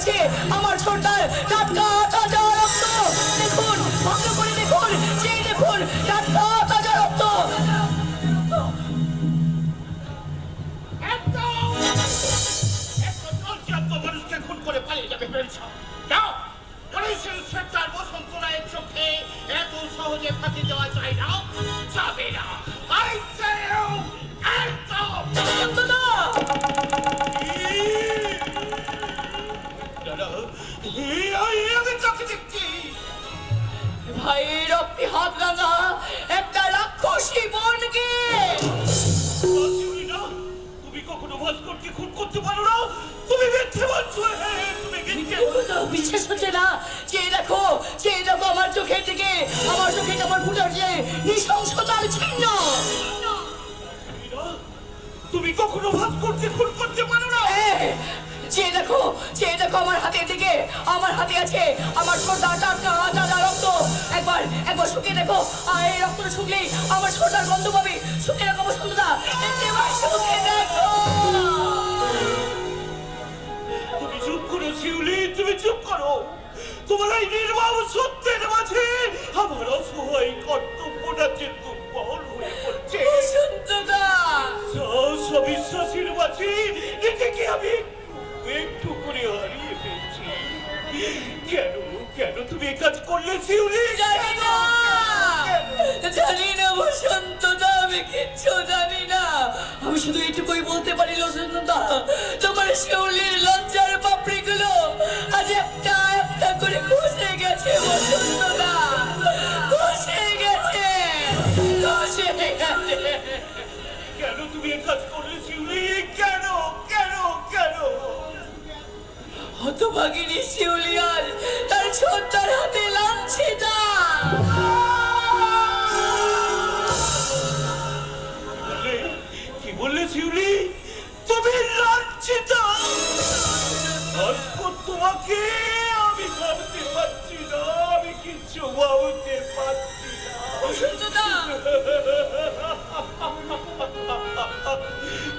আছে আমার ছোটদার টাটকা তাজা রক্ত। দেখুন, ভালো করে দেখুন, চেয়ে দেখুন, টাটকা তাজা রক্ত। মানুষকে খুন করে পালিয়ে যাবে ভেবেছ? যাও, পুলিশের ইন্সপেক্টর বসন্ত রায়ের চোখে এত সহজে ফাঁকি দেওয়া যায় না, যাবে না। I say you, একদম। বসন্তদা! আমি চোখে দেখছি। ভাই রক্তি হাত রাঙা একটা রাক্ষসী বোনকে। তুমি কখনো ভাস্করকে খুন করতে পারো না? তুমি মিথ্যে বলছো। তুমি মিথ্যে বলছো। বিশ্বাস হচ্ছে না? চেয়ে দেখো, চেয়ে দেখো আমার চোখের দিকে। আমার চোখে কেমন ফুটে উঠছে নৃশংসতার চিহ্ন। তুমি কখনো ভাস্করকে খুন করতে পারো না? চেয়ে দেখো, চেয়ে দেখো আমার হাতের দিকে। আমার হাতে আছে আমার ছোটদার টাটকা তাজা রক্ত। একবার একবার শুকিয়ে দেখো। আর এই রক্তটা শুকলেই আমার ছোটদার গন্ধ পাবে। শুকিয়ে দেখো বসন্তদা, একবার শুকিয়ে দেখো। তুমি চুপ করো শিউলি, তুমি চুপ করো। তোমার এই নির্মম সত্যের মাঝে আমার অসহায় কর্তব্যটা যে দুর্বল হয়ে পড়ছে। বসন্তদা! সবিশ্বাসীর মাঝে নিজেকে আমি একটু করে হারিয়ে ফেলছি। কেন কেন তুমি এই কাজ করলে শিউলি? জানি না, জানি না বসন্তদা, আমি কিচ্ছু জানি না। আমি শুধু এইটুকুই বলতে পারি বসন্তদা, তোমার শিউলির লজ্জার পাপড়িগুলো আজ একটা একটা করে খসে গেছে বসন্তদা, খসে গেছে, খসে গেছে। কেন তুমি এই কাজ করলে শিউলি? কেন কেন কেন? হতভাগিনী শিউলি আজ তার ছোট্টার হাতে লাঞ্ছিতা। কি বললে শিউলি? তুমি লাঞ্ছিত? ভাস্কর তোমাকে আমি ভাবতে পারছি না, আমি কিচ্ছু ভাবতে পারছি না। বসন্তদা!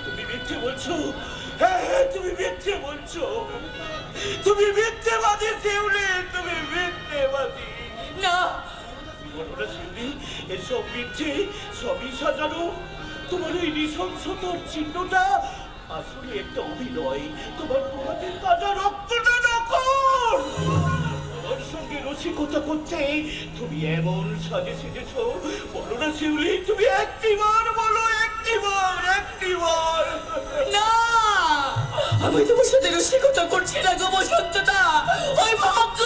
তুমি মিথ্যে বলছো। হ্যাঁ, তুমি মিথ্যে বলছো। তুমি মিথ্যেবাদী শিউলি, তুমি মিথ্যেবাদী। না, বলো না শিউলি, এসব মিথ্যে, সবই সাজানো। তোমার এই নৃশংসতার চিহ্নটা আসলে একটা অভিনয়। তোমার হাতের তাজা রক্তটা নকল। আমার সঙ্গে রসিকতা করতে তুমি এমন সাজে সেজেছো। বলো না শিউলি, তুমি একটিবার বলো, একটিবার, একটিবার। না, আমি তোমার সাথে রসিকতা করছি না গো বসন্তদা। ওই ভাগ্য,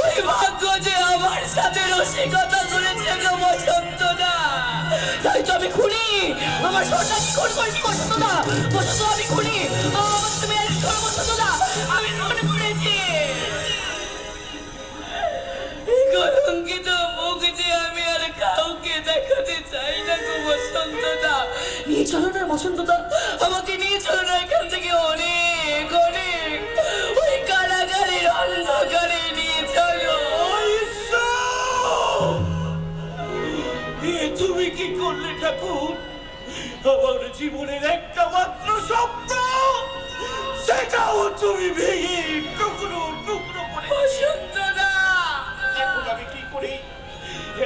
ওই ভাগ্য যে আমার সাথে রসিকতা করেছে গো বসন্তদা। তাই তো আমি খুনি। আমার সরকার কি খুন করেছি বসন্তদা? বসন্তদা, আমি খুনি। আমার তুমি অ্যারেস্ট করো বসন্তদা, আমি খুন করেছি। এই কলঙ্কিত মুখ যে আমি আর কাউকে দেখাতে চাই না গো বসন্তদা। নিয়ে চলো না বসন্তদা, আমাকে নিয়ে চলো না এখান থেকে, অনেক অনেক ওই কারাগারের অন্ধকারে নিয়ে চলো। তুমি কি করলে ঠাকুর? আমার জীবনের একটা মাত্র স্বপ্ন, সেটাও তুমি ভেঙে টুকরো টুকরো করে। বসন্তদা! এখন আমি কি করি?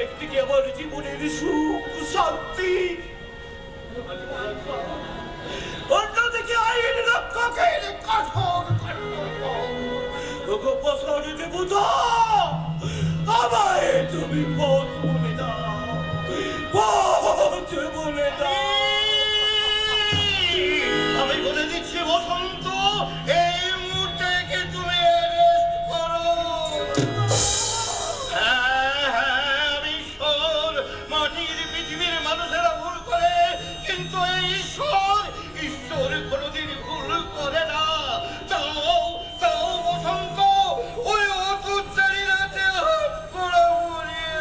একদিকে আমার জীবনের সুখ শান্তি, অন্যদিকে আইন রক্ষকের কঠোর কর্তব্য দেবতা। আমায় তুমি পথ বলে দাও, পথ বলে দাও। আমি বলে দিচ্ছি বসন্ত, এই মুহূর্তে কি তুমি অ্যারেস্ট করো। আমি ঈশ্বর, মাটির পৃথিবীর মানুষেরা ভুল করে, কিন্তু এই ঈশ্বর, ঈশ্বর কোনোদিন ভুল করে না। তাও তাও বসন্ত, ওই অতুচ্চারীরা হাত করা মরিয়ে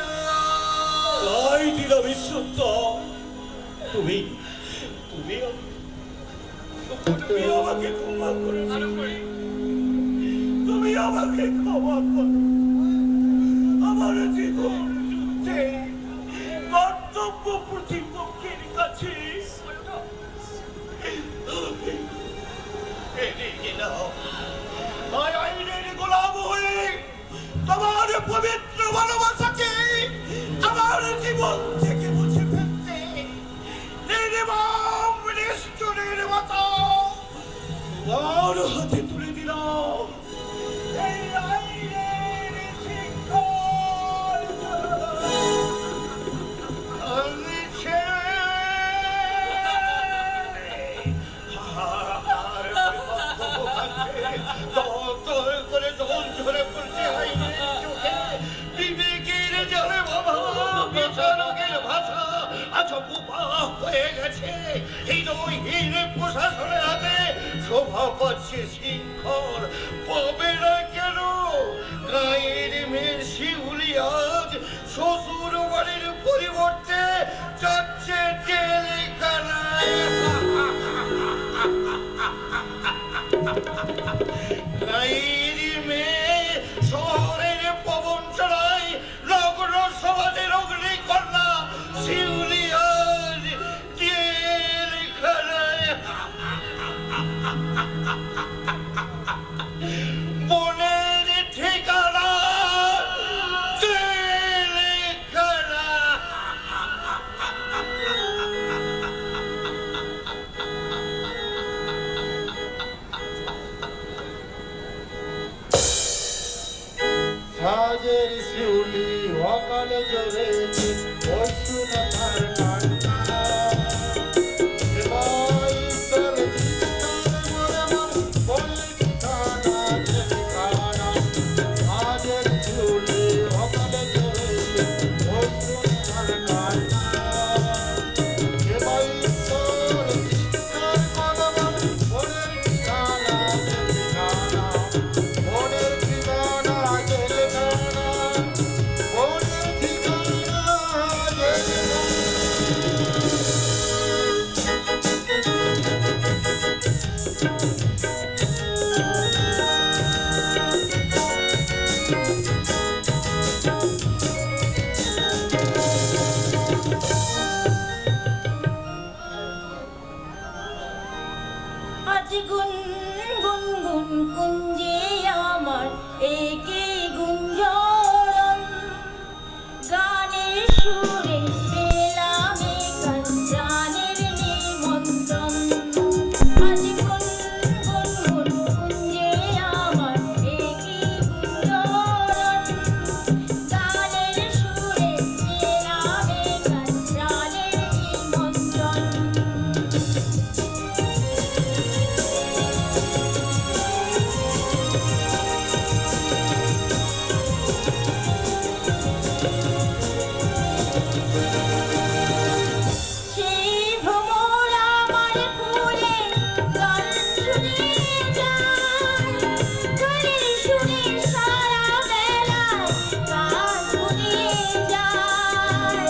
তাই দিলাম ঈশ্বর। তুমি তুমি তুমি আমাকে ক্ষমা করে, তুমি আমাকে ক্ষমা করো। আমার জীবন যুদ্ধে কর্তব্য প্রতিপক্ষের কাছে হেরে গেলাম। পবিত্র ভালোবাসাকে আমার জীবন থেকে মুছে ফেলতে নির্মম নিষ্ঠুরের মতো আমার হাতে তুলে দিলাম এই আইনের শিকল। আমি করে যখন ঝরে পড়ছে আইনের চোখে বিবেকের জলে বাবা বিচারকের ভাষা আজ বোবা হয়ে গেছে। এই নহির প্রশাসনের হাতে শোভা পাচ্ছে শৃঙ্খল পাবে না কেন? গায়ের মেয়ের শিউলি আজ শ্বশুর বাড়ির পরিবর্তে যাচ্ছে জেলখানায়। গায়ের মেয়ে শহরের পবন চড়াই নগর সমাজের অগ্নিকন্যা শিউলি আজ জেলখানায়। মনের ঠিকানা জেলখানা। সাজের শিউলি অকালে জ্বরেছে ওই শুনে তার কান্না। এবার তার চিৎকারে মরে মন বলে ঠিকানা জেলখানা। সাজের শিউলি অকালে জ্বরেছে ওই শুনে তার কান্না। এবার তার চিৎকার করে মন বলে ঠিকানা জেলখানা। মনের ঠিকানা জেলখানা, মনের ঠিকানা জেলখানা। আজ গুন গুন গুন কুঞ্জে আমার একে গুঞ্জরণ গানের সুরে পেলাম গান প্রাণের নিমন্ত্রণ। আজ গুন গুন গুন কুঞ্জে আমার একে গুঞ্জরণ গানের সুরে পেলাম গান প্রাণের নিমন্ত্রণ। সেই ভ্রমর আমার ফুলে গান শুনে যায় গানের সুরে সারা বেলায় গান শুনে যায়।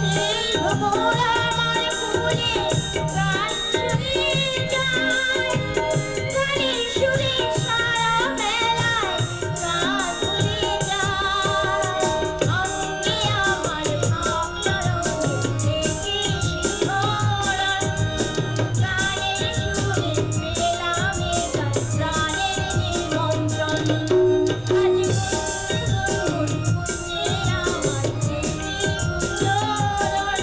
সেই ভ্রমর আমার ফুলে গান শুনে যায় গানের সুরে সারা বেলায় গান শুনে যায়। অঙ্গে আমার ভাবনা রঙে থেকে শিহরণ গানের সুরে পেলাম গান প্রাণের নিমন্ত্রণ। আজ গুনগুন কুঞ্জে আমার একে গুঞ্জরণ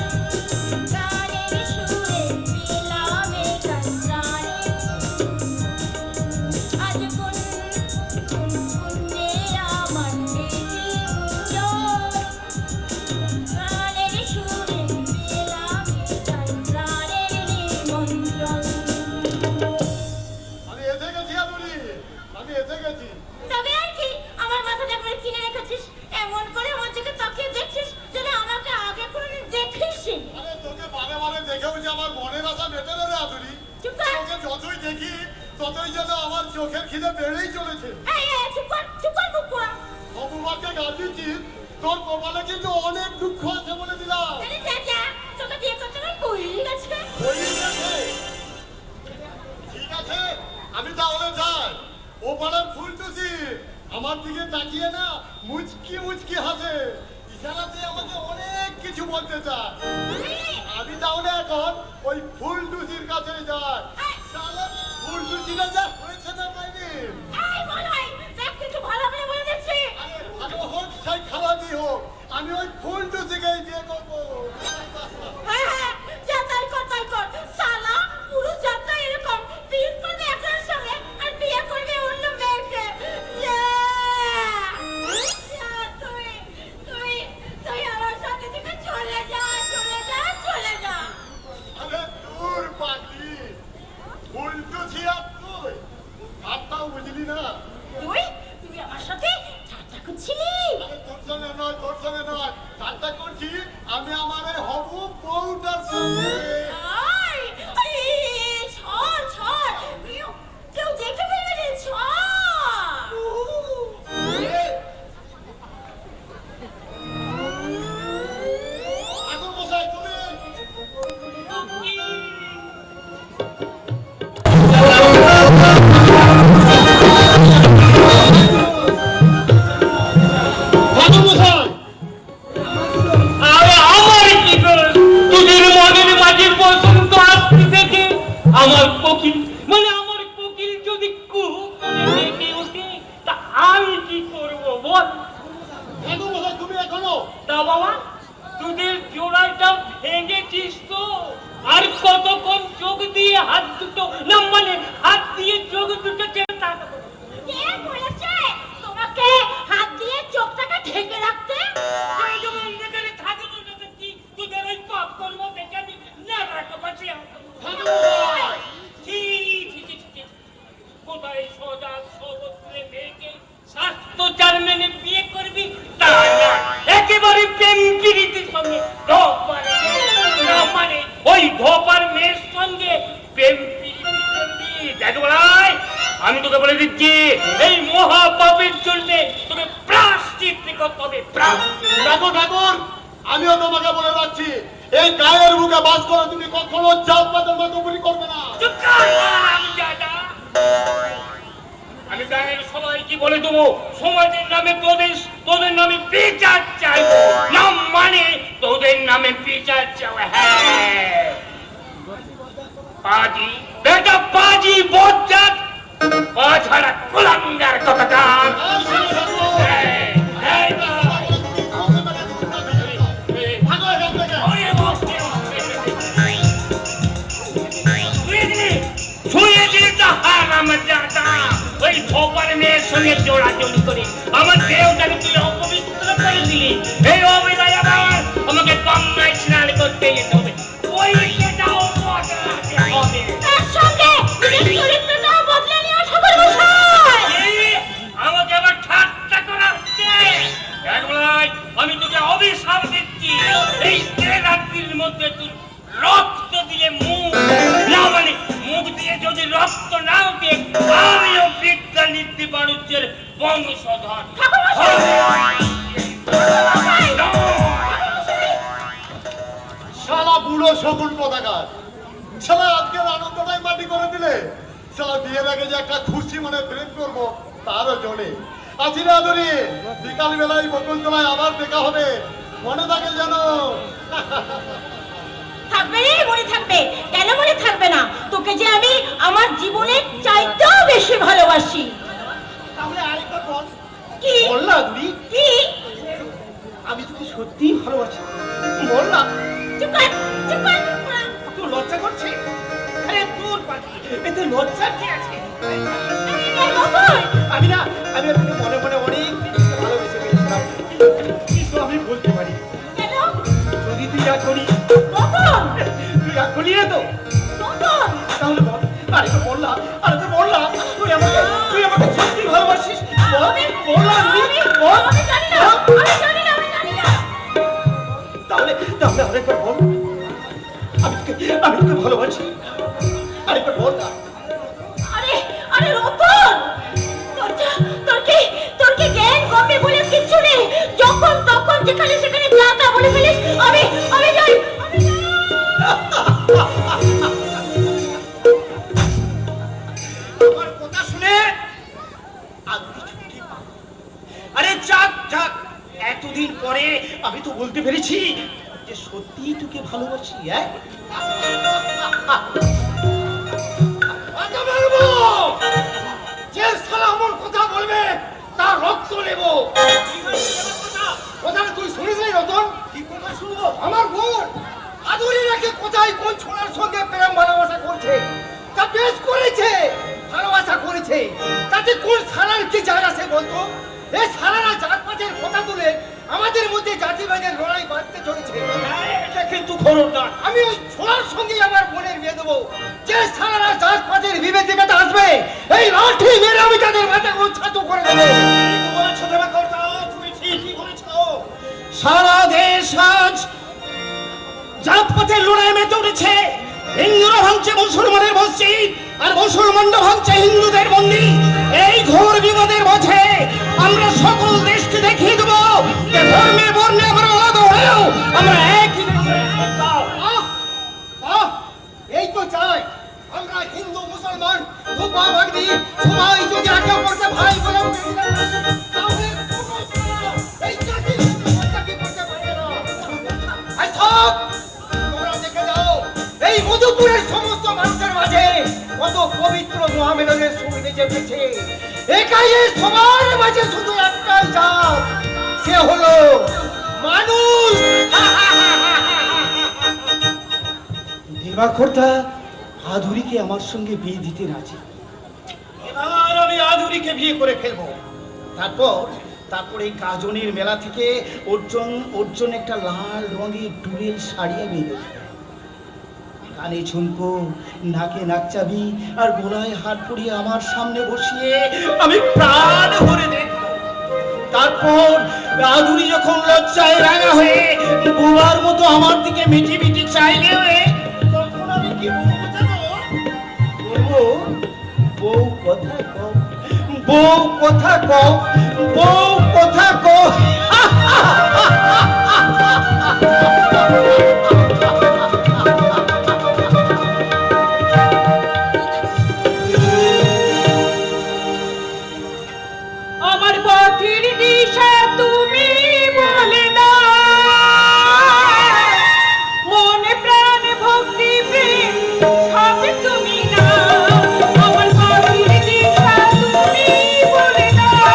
গানের সুরে পেলাম গান প্রাণের। আজ গুন গুন কুঞ্জে আমার একে গুঞ্জরণ গানের সুরে পেলাম গান প্রাণের নিমন্ত্রণ। আমি এসে গেছি আদুরি, আমি এসে গেছি। তবে আর কি আমার মাথাটা করে কিনে রেখেছিস এমন করে আমার দিকে তাকিয়ে দেখছিস যেন আমাকে আগে কোনোদিন দেখিসনি। আরে তোকে বারে বারে দেখেও যে আমার মনের আশা মেটে না রে আদুরি। চুপ কর। তোকে যতই দেখি ততই যেন আমার চোখের খিদে বেড়েই চলেছে। এই চুপ কর মুখ কর। অপমানকে গাঁধিয়েছিস, তোর কপালে কিন্তু অনেক দুঃখ আছে বলে দিলাম। আরে যা তোকে বিয়ে করতে আমার কই গেছে। হয়ে গেছে। ঠিক আছে, আমি তাহলে যাই। ও পাড়ার ফুলটুসি আমার দিকে তাকিয়ে না মুচকি মুচকি হাসে, ইশারাতে আমাকে অনেক কিছু বলতে চায়। আমি তাহলে এখন ওই ফুলটুসির কাছে যাই। শালা ফুলটুসিটা যা হয়েছে না পাইনি। এই বলাই, দেখ কিন্তু ভালো করে বলে দিচ্ছি। আরে ভালো হোক সেই খারাপই হোক, আমি ওই ফুলটুসিকেই বিয়ে করবো। হ্যাঁ হ্যাঁ, যা তাই কর। শালা পুরো যাত্রা এরকম বিয়ে করবে একটার সঙ্গে আর বিয়ে করবে অন্য মেয়েকে। তুই আমার সাথে থেকে চলে যা। আরে দূর পাগলি, ফুলটুসি আর তুই ভাবটাও বুঝলি না। তুই আমার সাথে ঠাট্টা করছিলি? আরে তোর সঙ্গে নয়, ঠাট্টা করছি আমি আমার এই হবু বউটার সঙ্গে। ছাড়, কেউ দেখে ফেলবে রে, ছাড়। ঠাকুর মশাই তুমি ঠাকুর মশাই আরে আমার কি দোষ? তোদের মনের মাঝে বসন্ত আসতে দেখে আমার কোকিল আমার কোকিল যদি কুহু করে ডেকে ওঠে তা আমি কি করব বল? ঠাকুর মশাই তুমি এখনো তা বাবা তোদের জোড়াটা ভেঙেছিস তো? আর কতক্ষণ চোখ দিয়ে হাত দুটো হাত দিয়ে চোখ দুটো চেয়ে তাকাবো? কে বলেছে তোমাকে হাত দিয়ে চোখটাকে ঢেকে রাখতে? এই যে অন্ধকারে থাকবো না তো কি তোদের ওই পাপ কর্ম দেখে আমি না রাখতে পারছি না। ঠাকুর মশাই ঠিক। কোথায় সদা সবত্রে মেয়েকে স্বাস্থ্যচার মেনে বিয়ে করবি তা না, একেবারে প্রেম প্রীতির সঙ্গে ওই ধোপার মেয়ের সঙ্গে প্রেম প্রীতি করবি। দেখ ভাই আমি তোকে বলে দিচ্ছি এই মহা পাপের জন্য তোকে প্রায়শ্চিত্ত করতে হবে। ঠাকুর আমিও তোমাকে বলে রাখছি, এই গায়ের বুকে বাস করে তুমি কখনো চাপ পাতার মতো উপরি করবে না। চুপ কর, আমি যাটা আমি গায়ের সবাইকে বলে দেবো সমাজের নামে তোদের নামে বিচার চাইবো না, তোদের নামে বিচার চাও। হ্যাঁ পাজি বজ্জাত পা ছাড়া কুলাঙ্গার কথাটা ছুঁয়ে দিলে তো আমার যাটা ওই ধোপার মেয়ের সঙ্গে জোড়াজোড়ি করে আমার দেহটাকে তুই অপবিত্র করে দিলি। এই অবিদায় আবার আমাকে গঙ্গায় স্নান করতে যেতে হবে, ওই সেটাও বদলাতে হবে। তার সঙ্গে নিজের চরিত্রটাও বদলে নিও ঠাকুর মশাই। আমাকে আবার ঠাট্টা করা হচ্ছে। আমি তোকে অভিশাপ দিচ্ছি, এই রাত্রির মধ্যে তুই রক্ত দিলে মুখ মুখ দিয়ে যদি রক্ত না উঠে আমিও বিদ্যা নীতি বাণিজ্যের বংশধর। শালা বুড়ো শকুন পতাকার শালা আজকের আনন্দটাই মাটি করে দিলে। শালা বিয়ের আগে যে একটা খুশি মনে প্রেম করবো তারও জোরে আছি না ধরি। বিকাল বেলায় বকুলতলায় আবার দেখা হবে, মনে থাকে যেন। থাকবে রে, মনে থাকবে। কেন মনে থাকবে না? তোকে যে আমি আমার জীবনের চাইতেও বেশি ভালোবাসি। তাহলে আরেকবার বল। কি বললা তুমি? কি? আমি তোকে সত্যিই ভালোবাসি। বললাম। চুপ কর। তোর লজ্জা করছে? আরে তোর পাখি, এতে লজ্জা কি আছে? আমি তোকে মনে মনে অনেক ভালোবেসে ফেলেছিলাম, কিন্তু আমি বলতে পারি কেন? যদি তুই রাগ করি। তুই রাগ করলি না তো? তাহলে বল। আরে তো বললাম তুই আমাকে সত্যি ভালোবাসিস। বললাম বল। আমি জানি না। তাহলে আরেকবার বল। আমি তোকে ভালোবাসি। আরেকবার বল না। আরে রতন, তোর কি জ্ঞান কমে বলে কিচ্ছু নেই? যখন তখন যেখানে সেখানে যা তা বলে ফেলিস। আমি যাই। আমার কথা শুনে আমি ছুটি পাবো। আরে যাক এতদিন পরে আমি তো বলতে পেরেছি যে সত্যি তোকে ভালোবাসি। আচ্ছা, বলবে তার রক্ত নেব। কথা তুই শুনিস রতন? কি কথা শুনবো? আমার বোন আদুরি রেখে কোথায় কোন ছোড়ার সঙ্গে প্রেম ভালোবাসা করছে, তা বেশ করেছে, ভালোবাসা করেছে, তাতে কোন সারার কি যায় আসে বলতো? এই সারারা জাতপাতের কথা তুলে আমাদের মধ্যে জাতিভেদের লড়াই বাড়তে চলেছে। এটা কিন্তু খবরদার। আমি ওই ছোড়ার সঙ্গে আমার বোনের বিয়ে দেবো। যে সারারা জাতপাতের বিভেদিকাতে আসবে, এই লাঠি মেরে আমি তাদের মাথা উচ্ছাদ করে দেবো। ঠিক বলেছো দেবাকর্তা, তুমি ঠিকই বলেছো। সারা দেশ আজ জাতপাতের লড়াই মেতে উঠেছে। হিন্দুরা ভাঙছে মুসলমানের মসজিদ, আর মুসলমানরা ভাঙছে হিন্দুদের মন্দির। এই ঘোর বিপদের মাঝে আমরা সকল দেশকে দেখিয়ে দেবো যে ধর্মে বর্ণে আমরা আলাদা হলেও আমরা একই দেশের সন্তান। আহ! আহ! এই তো চাই আমরা হিন্দু মুসলমান ধোপা ভাগদি সবাই যদি একে অপরকে ভাই বলে মেনে নেয়, তাহলে এই জাতি কি করতে পারবে না। আর সব তোমরা দেখে যাও এই মধুপুরের সমস্ত মানুষের মাঝে কত পবিত্র মহামেলনের সুবিধে চেপেছে। একাই সবার মাঝে শুধু একটাই জাত, সে হলো মানুষ। দেবাকর্তা আধুরীকে আমার সঙ্গে বিয়ে দিতে রাজি। এবার আমি আধুরীকে বিয়ে করে ফেলবো। তারপর এই গাজনের মেলা থেকে অর্জুন একটা লাল রঙের ডুলের শাড়ি আমি দেবো। কানে ঝুমকো, নাকে নাকচাবি আর গলায় হাত পরিয়ে আমার সামনে বসিয়ে আমি প্রাণ ভরে দেখবো। তারপর আধুরী যখন লজ্জায় রাঙা হয়ে বুবার মতো আমার দিকে মিটি মিটি চাইলে তখন আমি কি বলবো জানো? বলবো, বউ কথা কও, বউ কথা কও, বউ কথা কও। আমার পথের দিশা তুমি বলে দাও, মনে প্রাণ ভক্তি প্রেম সব তুমি নাও। আমার পথের দিশা তুমি বলে দাও।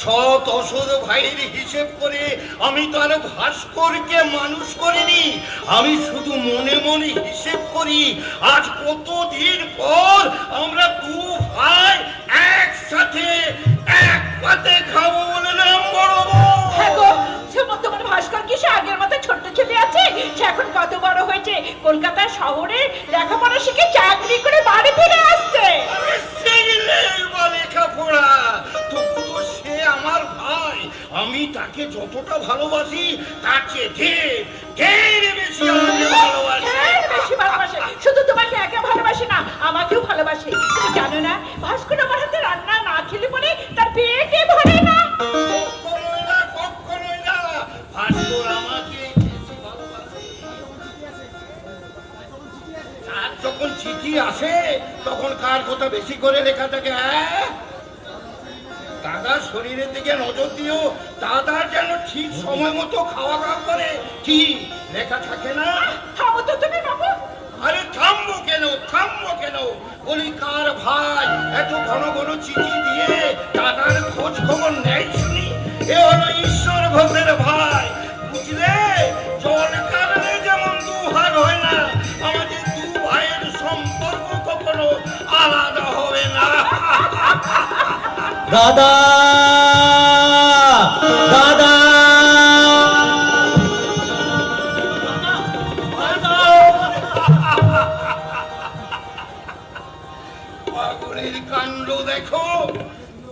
সৎ অসৎ ভাইয়ের হিসেব করে আমি তো আর ভাস্করকে মানুষ করিনি। আমি শুধু মনে মনে হিসেব করি আজ কতদিন পর আমরা দু ভাই একসাথে এক পাতে খাবো বলে নাম বড় হ্যাঁ গো, সে তোমার ভাস্কর কি সে আগের মতো ছোট্ট ছেলে আছে? সে এখন কত বড় হয়েছে, কলকাতা শহরে লেখাপড়া শিখে চাকরি করে বাড়ি ফিরে আসছে। লেখাপড়া তবু তো সে আমার ভাই। আমি তাকে যতটা ভালোবাসি তার চেয়ে ঢের বেশি আমাকে ভালোবাসি। ঢের বেশি ভালোবাসে। শুধু তোমাকে একা ভালোবাসে না, আমাকেও ভালোবাসে। তুমি জানো না, ভাস্কর আমার হাতে রান্না না খেলে পরে তার পেটে ভরে না। কখনোই না, কখনোই না। ভাস্কর আমাকে বেশি ভালোবাসে। তার যখন চিঠি আসে তখন কার কথা বেশি করে লেখা থাকে? দাদার শরীরের দিকে নজর দিও, দাদা যেন ঠিক সময় মতো খাওয়া দাওয়া করে, কি লেখা থাকে না? থামো তো তুমি বাবু। আরে থামবো কেন? বলি কার ভাই এত ঘন ঘন চিঠি দিয়ে দাদার খোঁজ খবর নেয় শুনি? এ হলো ঈশ্বর ভক্তের ভাই, বুঝলে? জল কারণে যেমন দু ভাগ হয় না, আমাদের দু ভাইয়ের সম্পর্ক কখনো আলাদা হবে না। দাদা দাদা পাগলের কাণ্ড দেখো,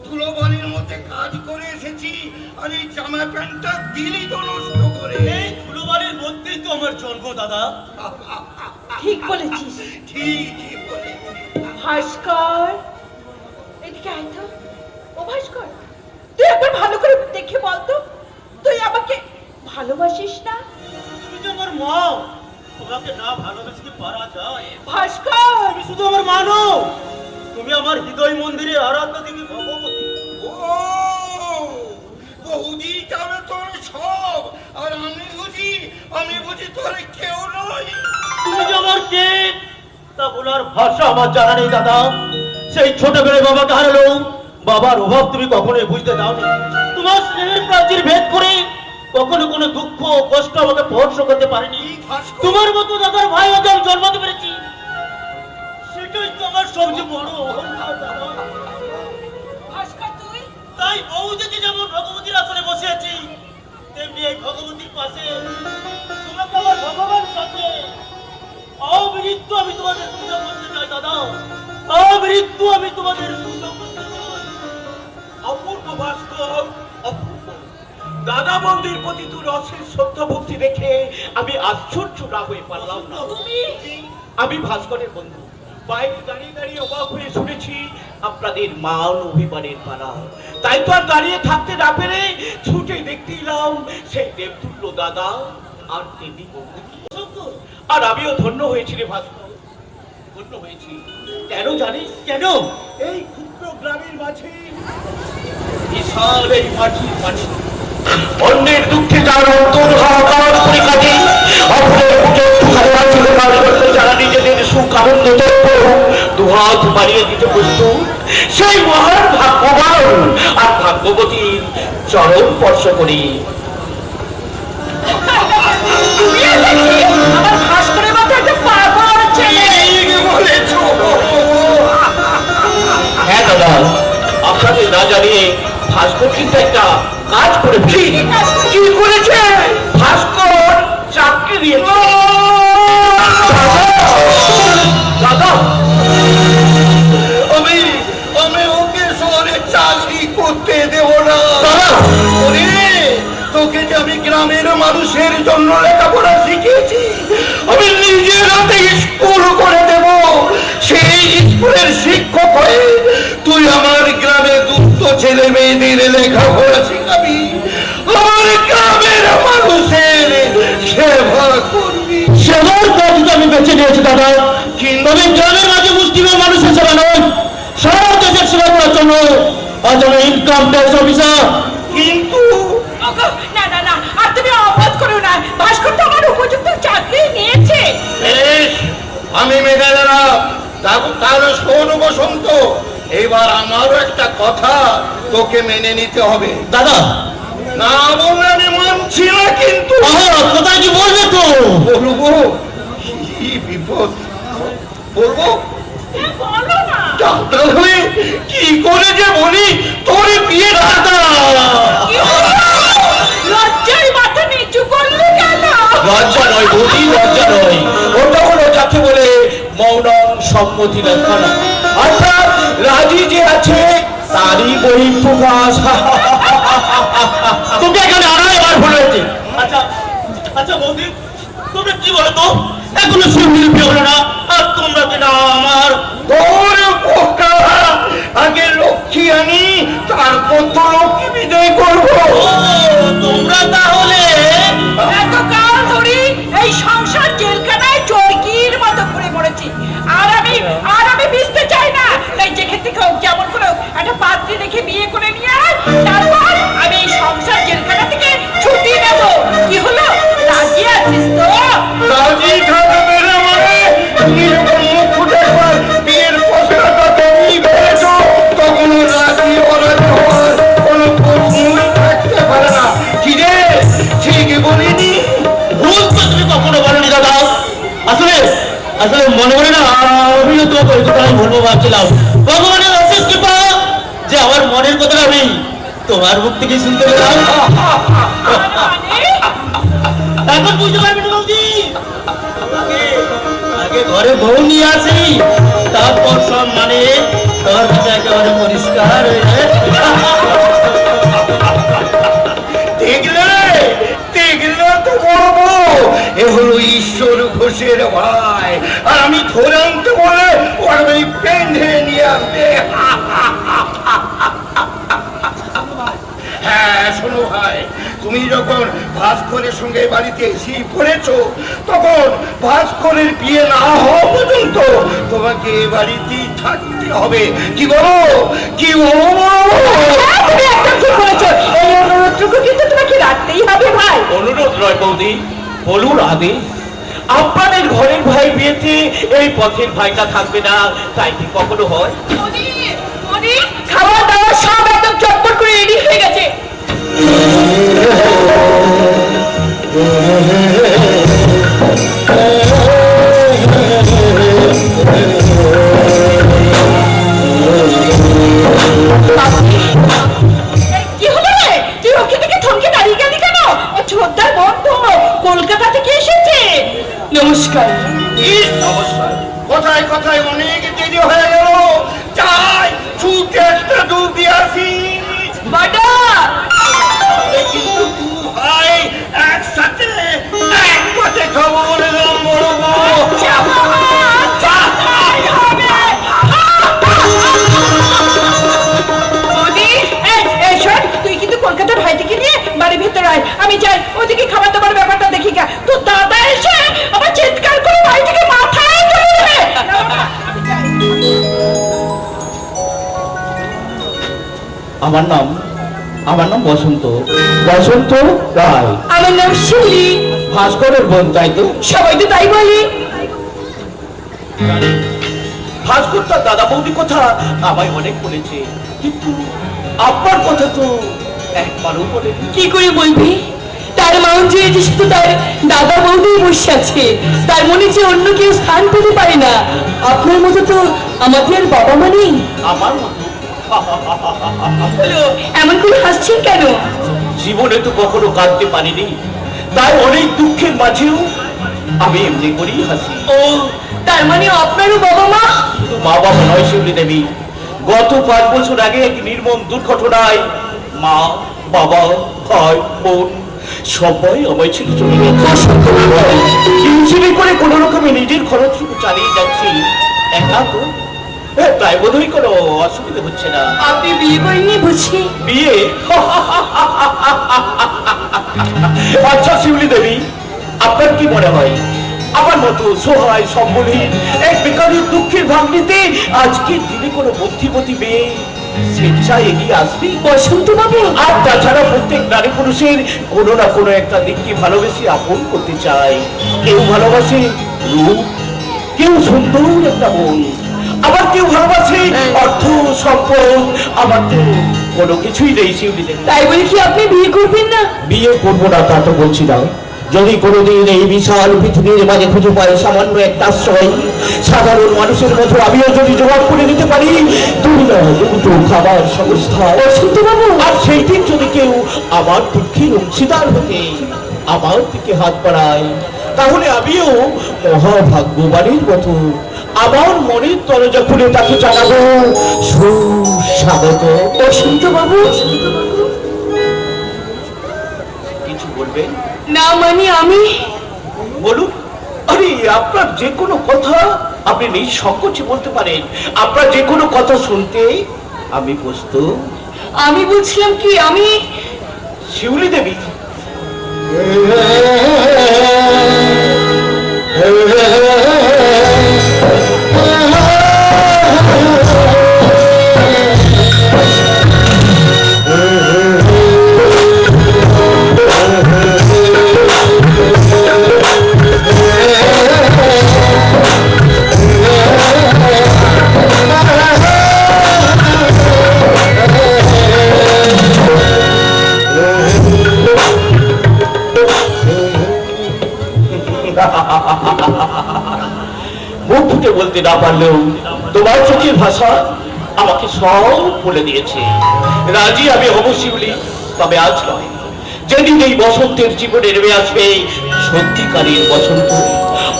ধুলোবালির মধ্যে কাজ করে এসেছি আর এই জামা প্যান্টটা দিলি তো নষ্ট করে। এই ধুলোবালির মধ্যেই তো আমার জন্ম দাদা। ঠিক বলেছিস ঠিক বলেছি। ভাস্কর, এদিকে আয় তো। ও ভাস্কর, তুই একবার ভালো করে দেখে বলতো, তুই আমাকে ভালোবাসিস না? তুমি তো আমার মা, তোমাকে না ভালোবেসে কি পারা যায়? ভাস্কর, তুমি শুধু আমার মা নও, তুমি আমার হৃদয় মন্দিরে আরাধ্য দেবী ভগবতী। ও বৌদি তবে তোর সব, আর আমি বুঝি তোর কেউ নই। তুমি যে আমার কে তা বলার ভাষা আমার জানা নেই দাদা। সেই ছোটবেলায় বাবাকে হারালো, বাবার অভাব তুমি কখনোই বুঝতে দাওনি। তোমার স্নেহের প্রাচীর ভেদ করে কখনো কোনো দুঃখ কষ্ট আমাকে স্পর্শ করতে পারেনি। তোমার মতো দাদার ভাই হতে আমি জন্মাতে পেরেছি, সেটাই তো আমার সবচেয়ে বড় অহংকার দাদা। ভাস্কর তুই তাই বউ যদি যেমন ভগবতীর আসনে বসে আছি, তেমনি এই ভগবতীর পাশে তোমাকে আমার ভগবান সাথে অমৃত্যু আমি তোমাদের পূজা করতে চাই দাদা। অমৃত্যু আমি তোমাদের পূজা করতে চাই। অপূর্ব ভাস্কর, অপূর্ব। দাদা বৌদির প্রতি তোর অশেষ শ্রদ্ধা ভক্তি দেখে আমি আশ্চর্য না হয়ে পারলাম না। আমি ভাস্করের বন্ধু, বাইরে দাঁড়িয়ে দাঁড়িয়ে অবাক হয়ে শুনেছি আপনাদের মান অভিমানের পালা। তাই তো আর দাঁড়িয়ে থাকতে না পেরে ছুটে দেখতে এলাম সেই দেবতুল্য দাদা আর দেবী বৌদি। আর আমিও ধন্য হয়েছি রে ভাস্কর, ধন্য হয়েছি। কেন জানিস? কেন? এই ক্ষুদ্র গ্রামের মাঝে বিশাল এই মাটির মাঝে অন্যের দুঃখে যার অন্তর হাহাকার করে কাটে, অপরের বুকে ভালোবাসা কাজ করতে যারা নিজেদের সুখ আনন্দ তত্ত্ব দুহাত বাড়িয়ে দিতে প্রস্তুত, সেই মহান ভাগ্যবান আর ভাগ্যবতীর চরণ স্পর্শ করি। তুমি দেখি আমার ভাস্করের মতো একটা পাগল ছেলে। বলেছো? হ্যাঁ দাদা, আপনাদের না জানিয়ে ভাস্কর কিন্তু একটা কাজ করেছি। কি করেছে? ভাস্কর চাকরি দিয়েছে। দাদা, আমি ওকে শহরে চাকরি করতে দেব না। ওরে, তোকে যে আমি গ্রামের মানুষের জন্য লেখাপড়া শিখিয়েছি, আমি নিজের হাতে স্কুল করে দেব। সেই স্কুলের শিক্ষক হয়ে তুই আমার গ্রামে দুস্থ ছেলে মেয়েদের লেখাপড়া শিখাবি, আমার গ্রামের মানুষের সেবা করবি। সেবার কাজ আমি বেছে নিয়েছি দাদা, কিন্তু তবে গ্রামের মাঝে মুসলিমের মানুষের সেবা নয়, সারা দেশের সেবা করার জন্য আজ আমি ইনকাম ট্যাক্স অফিসার। কিন্তু ওগো, না না না, আর তুমি অপরাধ করো না। ভাস্কর তো আমার উপযুক্ত চাকরি নিয়েছে। বেশ, আমি মেনে নিলাম। তাহলে শোন বসন্ত, এবার আমারও একটা কথা তোকে মেনে নিতে হবে। দাদা না বলে আমি মানছি না, কিন্তু কোথায় কি বলবে তো? বলবো কি বিপদ বলবো বলো না। ডাক্তার হয়ে কি করে যে বলি তোর বিয়ে দাদা। লজ্জায় মাথা নিচু করলে কেন? লজ্জা নয় বৌদি, লজ্জা নয়, ওটা হলো যাকে বলে মৌনম সম্মতি লক্ষণ, অর্থাৎ রাজি যে আছে তারই বই প্রকাশ। তোকে এখানে আড়াই বার ভুল হয়েছে। আচ্ছা আচ্ছা বৌদি, তোমরা কি বলো তো, এখনো সুন্দর বিয়ে হলো না, আর তোমরা কিনা আমার তোর পোকা আগে লক্ষ্মী আনি, তারপর তো লক্ষ্মী বিদায় করবো। তোমরা তাহলে এতকাল ধরে এই সংসার জেলখানায় চরকির মতো ঘুরে মরেছি, আর আমি মিশতে চাই না। তাই যেখান থেকে হোক, যেমন করে হোক, একটা পাত্রী দেখে বিয়ে করে নিয়ে আয়, তারপর আমি এই সংসার জেলখানা থেকে ছুটি নেব। কি হলো, রাজি আছিস তো? রাজি থাকবে রে মানে নির্মল মুখ ফুটে একবার বিয়ের পয়সাটা তুমি ভেবেছ, তখন রাজি অরাজি হওয়ার কোনো প্রশ্নই থাকতে পারে না। কি রে, ঠিক বলিনি? ভুল তো তুমি কখনো বলনি দাদা। আসলে আসলে মনে মনে না আমিও তো ওই কথা বলবো ভাবছিলাম। ভগবানের অশেষ কৃপা যে আমার মনের কথা আমি তোমার মুখ থেকে শুনতে পেলাম। এখন বুঝতে পারবি না বৌদি, আগে ঘরে বউ নিয়ে আসি, তারপর সব মানে তোর কাছে একেবারে পরিষ্কার হয়ে যায়। দেখলে দেখলে তো বলবো, এ হলো ঈশ্বর ঘোষের ভাই, আর আমি ধরে আনতে বলে ওর ওই বেঁধে নিয়ে আসবে। হ্যাঁ শোনো ভাই, তুমি যখন ভাস্করের সঙ্গে বাড়িতে এসে পড়েছো, তখন ভাস্করের বিয়ে না হওয়া পর্যন্ত তোমাকে এ বাড়িতেই থাকতে হবে। কি বলো, কি বলো? হ্যাঁ, তুমি একদম ঠিক বলেছো। এই অনুরোধটুকু কিন্তু তোমাকে রাখতেই হবে ভাই। অনুরোধ নয় বৌদি, বলুন আদেশ। আপনাদের ঘরের ভাই বিয়েতে এই পথের ভাইটা থাকবে না, তাই কি কখনো হয়? খাওয়া দাওয়া সব একদম চটপট করে রেডি হয়ে গেছে। কি হলো রে, তুই ওকে থেকে থমকে দাঁড়িয়ে গেলি কেন? ও ছোটদার বন্ধু কলকাতা থেকে এসেছে। নমস্কার। নমস্কার। কথায় কথায় অনেক দেরি হয়ে গেল, যাই ছুটে একটা ডুব দিয়ে আসি। বাডা কিন্তু দু ভাই একসাথে এক পথে খাবো বলে দাম বলবো। তুই কিন্তু কলকাতার ভাইটিকে নিয়ে বাড়ির ভেতরে আয়, আমি যাই ওদিকে খাবার দাবার ব্যাপারটা দেখি। তো দাদা এসে আবার চিৎকার করে ভাইটিকে মাথায় তুলে দেবে। আমার নাম বসন্ত রায়। আমার নাম শিউলি। ভাস্করের বোন, তাই তো? সবাই তো তাই বলি। ভাস্কর তার দাদা বৌদি কথা আমায় অনেক বলেছে, কিন্তু আপনার কথা তো একবারও বলেনি। কি করে বলবি? তার মাউন্ট যে শুধু তার দাদা বৌদি বসে আছে, তার মনে যে অন্য কেউ স্থান পেতে পারে না। আপনার মতো তো আমাদের বাবা মা নেই। আমার মতো হলো, এমন করে হাসছেন কেন? জীবনে তো কখনো কাঁদতে পারিনি, তাই অনেক দুঃখের মাঝেও আমি এমনি করেই হাসি। ও, তার মানে আপনারও বাবা মা? শুধু মা বাবা নয় শিউলি দেবী, গত 5 বছর আগে এক নির্মম দুর্ঘটনায় মা বাবা ভাই বোন সবাই আমায় ছেড়ে চলে গেছে। হিমশিমি করে কোনো রকমে নিজের খরচটুকু চালিয়ে যাচ্ছি, একা তো। তাই বোধহয় কোনো অসুবিধা হচ্ছে না। আপনি বিয়ে করেননি বুঝি? বিয়ে? আচ্ছা শিউলি দেবী, আপনার কি মনে হয় আমার মতো সহায় সম্বলহীন এক বেকারের দুঃখের ভাগ নিতে আজকের দিনে কোনো বুদ্ধিমতী মেয়ে স্বেচ্ছায় এগিয়ে আসবে? বসন্ত বাবু, আর তাছাড়া প্রত্যেক নারী পুরুষের কোনো না কোনো একটা দিককে ভালোবেসে আপন করতে চায়। কেউ ভালোবাসে রূপ, কেউ সুন্দর একটা মন, আবার কেউ ভালোবাসে অর্থ সম্পদ, আমার তো কোনো কিছুই নেই শিউলি দেবী। তাই বলে কি আপনি বিয়ে করবেন না? বিয়ে করবো না তা তো বলছি না, যদি কোনোদিন এই বিশাল পৃথিবীর মাঝে খুঁজে পাই সামান্য একটা আশ্রয়, সাধারণ মানুষের মতো আমিও যদি জবাব করে নিতে পারি দুটো খাবার সংস্থা, আর সেই দিন যদি কেউ আমার দুঃখের অংশীদার হতে আমার দিকে হাত বাড়ায়, তাহলে আমিও মহাভাগ্যবানের মতো আমার মনের দরজা খুলে তাকে জানাবো সুস্বাগত। বসন্ত বাবু, কিছু বলবেন? না মানে আমি বলুন। আরে আপনার যে কোনো কথা আপনি নিঃসংকোচে বলতে পারেন, আপনার যে কোনো কথা শুনতে আমি প্রস্তুত। আমি বলছিলাম কি, আমি শিউলি দেবী, মুখ ফুটে বলতে না পারলেও তোমার চোখের ভাষা আমাকে সব বলে দিয়েছে। রাজি আমি অবশ্যই বলি, তবে আজ নয়, যেদিন এই বসন্তের জীবনে নেমে আসবে সত্যিকারের বসন্ত,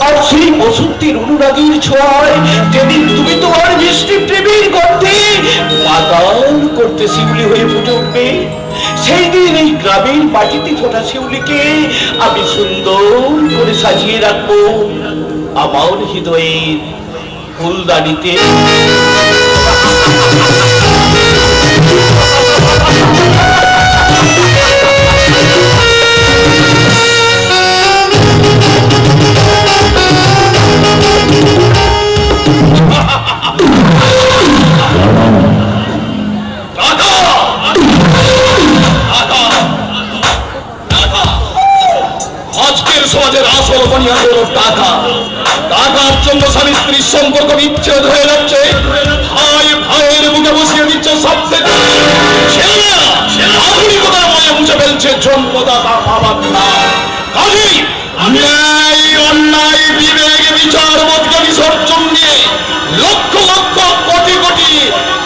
আর সেই বসন্তের অনুরাগীর ছোঁয়ায় যেদিন তুমি তোমার মিষ্টি প্রেমের গর্তে মাতাল করতে শিউলি হয়ে ফুটে উঠবে, সেই দিন এই গ্রামের মাটিতে ফোটা শিউলিকে আমি সুন্দর করে সাজিয়ে রাখবো আমার হৃদয়ের ফুলদানিতে। আজকের সমাজের আসল বনিয়াদ হলো টাকা। টাকার জন্য স্বামী স্ত্রীর সম্পর্ক বিচ্ছেদ হয়ে যাচ্ছে, ভাই ভাইয়ের মুখে বসিয়ে দিচ্ছে সবচেয়ে আধুনিকতার মনে মুছে ফেলছে জন্মদাতা বাবার নাম। কাজেই ন্যায় অন্যায় বিবেক বিচার বোধকে বিসর্জন দিয়ে লক্ষ লক্ষ কোটি কোটি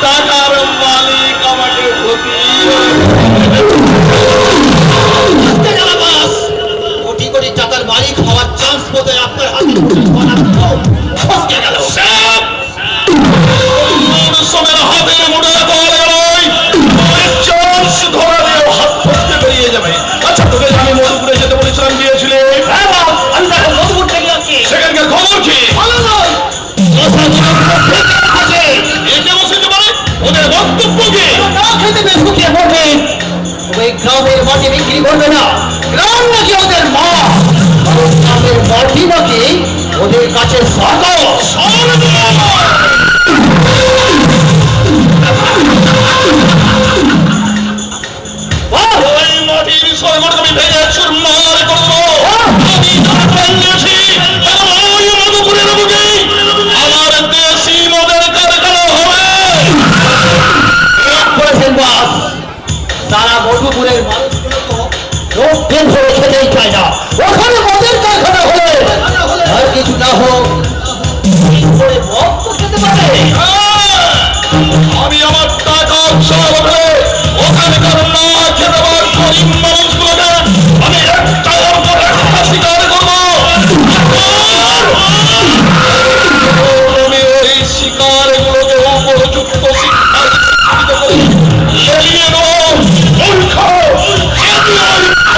টাকার মালিক আমাকে হতে কোটি কোটি টাকার মালিক হওয়ার চান্স বোধ হয় আপনার হাতে ফসকে গেল। মানুষের হাতের মুঠে চান্স ধরা দিয়েও হাত ফসকে বেরিয়ে যাবে। আচ্ছা, তোকে আমি মধুপুরে যেতে বলেছিলাম, গিয়েছিলে? আমি দেখো মধুপুর থেকে আছি। সেখানকার খবর কি? ভালো নয়। একে বসিতে পারে, ওদের বক্তব্য কি? না খেতে বেশ শুকিয়ে পড়বে। ওই গ্রামের মাটি বিক্রি করবে না, গ্রাম নাকি ওদের মা, আর গ্রামের মাটি নাকি ওদের কাছে স্বর্গ। ওই মাটির স্বর্গটা আমি ভেঙে চুরমার করবো। আমি যা বলেছি, ওই মধুপুরের বুকে আমার দেশি মদের কারখানা হবে। করেছেন বাস, তারা মধুপুরের মানুষগুলো তো লোক পেন করে খেতেই চায় না। ওখানে মদের কারখানা হলে আর কিছু না হোক করে মদ তো খেতে পারে। আমি আমার টাকা উৎসাহ করে ওখানকার না খেতে পাওয়ার গরিব মানুষগুলোকে আমি একটার পর একটা শিকার করবো। আমি এই শিকারগুলোকে উপযুক্ত শিক্ষা এড়িয়ে দেবো। মূর্খ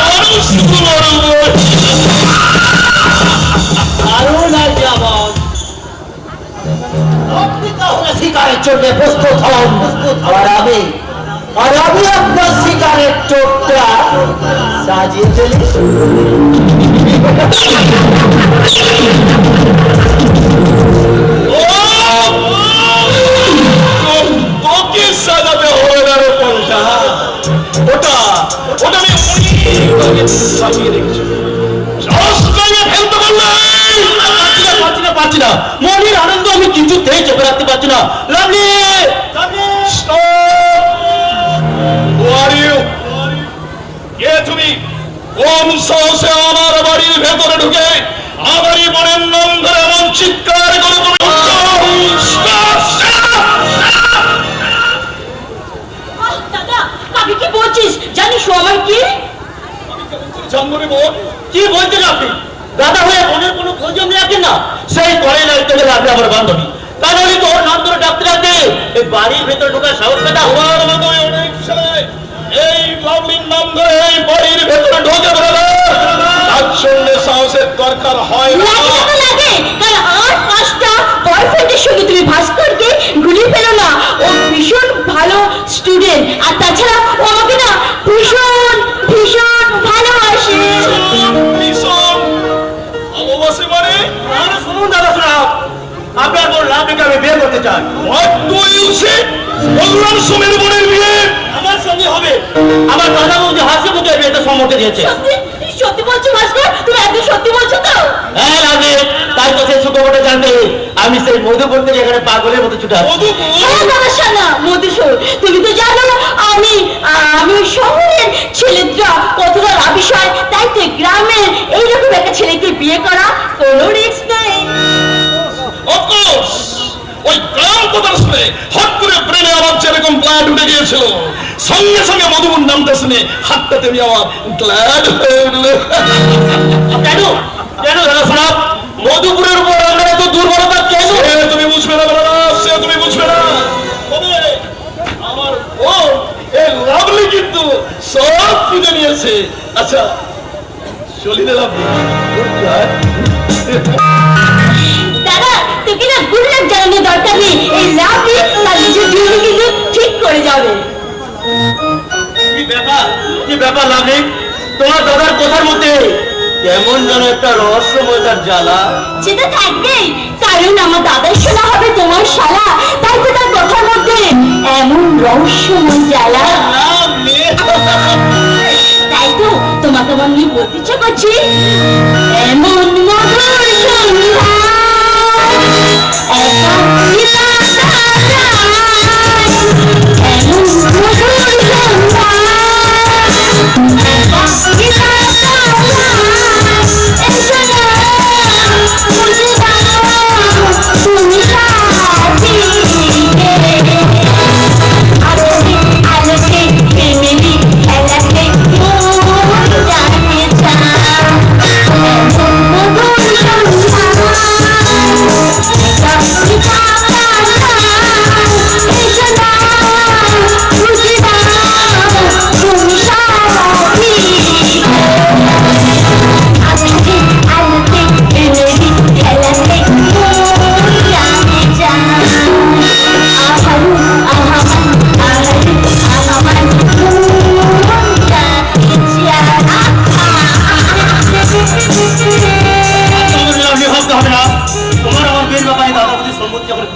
মানুষগুলোর উপর আরো না যেমন আপনি তাহলে শিকারের জন্য প্রস্তুত হন, আর আমি আপনার শিকারের চোখটা সাজিয়ে ফেলি। তোকে সাজাতে হবে না রে পলটা। ওটা আমি সাজিয়ে রেখেছি। ফেলতে পারলে পারছি না। মনির আনন্দ আমি কিছুতেই চোখে রাখতে পারছি না। লাভলি, কে তুমি? কোন সাহসে আমার বাড়ির ভেতরে ঢুকে আমারই বোনের নাম ধরে এমন চিৎকার করে তুমি দাদা কাকে কি বলছিস? জানিস ও আমার কি? জানবো রে বোন? কি বলছেন আপনি? দাদা হয়ে বোনের কোনো খোঁজও নিয়ে আসেন না? সেই করে লাগতে গেলে আপনি আমার বান্ধবী, তাহলে তো ওর নাম ধরে ডাকতে ডাকতে এই বাড়ির ভেতরে ঢোকার সাহস পেটা হওয়া। আমার মতোই অনেক ছেলে এই লাভলির নাম ধরে এই বাড়ির ভেতরে ঢোকে ধরে তার জন্য সাহসের দরকার হয় না। লাগে কারণ আর 5টা বয়ফ্রেন্ডের সঙ্গে তুমি ভাস্করকে গুলিয়ে ফেলো না। ও ভীষণ ভালো স্টুডেন্ট, আর তাছাড়া ও আমাকে না ভীষণ ভীষণ ভালোবাসে। ভীষণ ভালোবাসে মানে? শুনুন দাদা, শোনাও, আপনার বোন লাভলিকে আমি বিয়ে করতে চাই। What do you say? Balaram সোমের বোনের বিয়ে আমার সঙ্গে হবে। আমার দাদা বৌদি হাসি মুখে বিয়েতে সম্মতি দিয়েছে। সত্যি সত্যি বলছো ভাস্কর? তুমি একদম সত্যি বলছো তো? হ্যাঁ লাভলি, তাই তো সেই সুখবরটা জানতে আমি সেই মধুপুর থেকে এখানে পাগলের মতো ছুটে আসছি। মধুপুর? হ্যাঁ দাদা শোনা মধুসূর, তুমি তো জানো আমি আমি ওই শহরের ছেলেরা কতটা রাবিশ হয়, তাই তো গ্রামের এইরকম একটা ছেলেকে বিয়ে করা কোনো রিস্ক নেই। Of course! ওই গ্রাম কথা শুনে হট করে ব্রেনে আমার যেরকম ব্লাড উঠে গিয়েছিল, সঙ্গে সঙ্গে মধুপুর নামটা শুনে হাতটা তেমনি আমার গ্ল্যাড হয়ে উঠল। কেন কেন দাদা শোনাও, মধুপুরের উপর আমরা এত দুর্বলতা কেন? সে তুমি বুঝবে না বলো না, সে তুমি বুঝবে না। তবে আমার বোন এই লাভলি কিন্তু সব বুঝে নিয়েছে। আচ্ছা চলি রে লাভলি, দাদা তোকে না গুড লাক জানানোর দরকার নেই, এই লাভলি তার নিজের জীবনে কিন্তু ঠিক করে যাবে। কি ব্যাপার, কি ব্যাপার লাভলি? তোমার দাদার কথার মধ্যে কেমন যেন একটা রহস্যময় তার জ্বালা। সেটা থাকবেই, কারণ আমার দাদার শোনা হবে তোমার শালা, তাই তো তার কথার মধ্যে এমন রহস্যময় জ্বালা। তাই তো তোমাকে আমার নিয়ে বলতে ইচ্ছা করছি, এমন মধুর সন্ধ্যা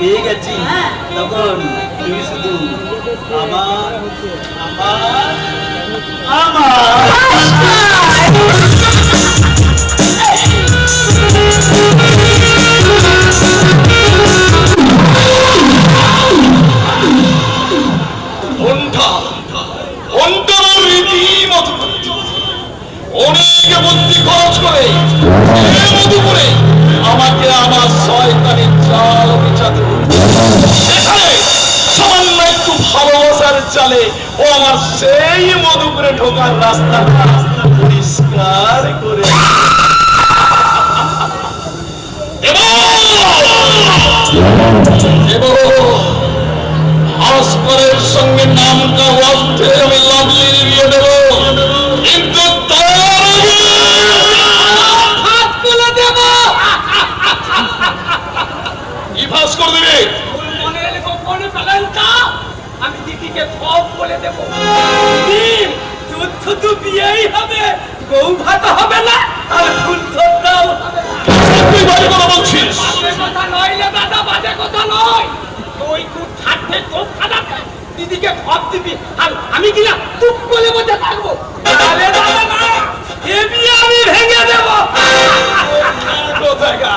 পেয়ে গেছি, তখন তুমি শুধু আমার আমার অনেক বুদ্ধি খরচ করে মধুপুরে আমাকে আমার শয়তানি জাল বিছাতে সেখানে সামান্য একটু ভালোবাসার চালে ও আমার সেই মধুপুরে ঢোকার রাস্তাটা পরিষ্কার করে ভাস্করের সঙ্গে নামটা ওয়াস্তে আমি লাভলির বিয়ে দেব, কিন্তু ভাস্কর দেবে আমি দিদিকে সব বলে দেবো। যুদ্ধ তো বিয়েই হবে, গৌ ভাত হবে না, আর ফুলটাও হবে না। তুই বাজে কথা বলছিস? বাজে কথা নইলে দাদা, বাজে কথা নয়। ওই খুব থাকতে তোর খাদাতে দিদিকে সব দিবি, আর আমি কিনা চুপ করে বসে থাকবো। তাহলে দাদা না, এ বিয়ে আমি ভেঙে দেবো। কোথায় গা?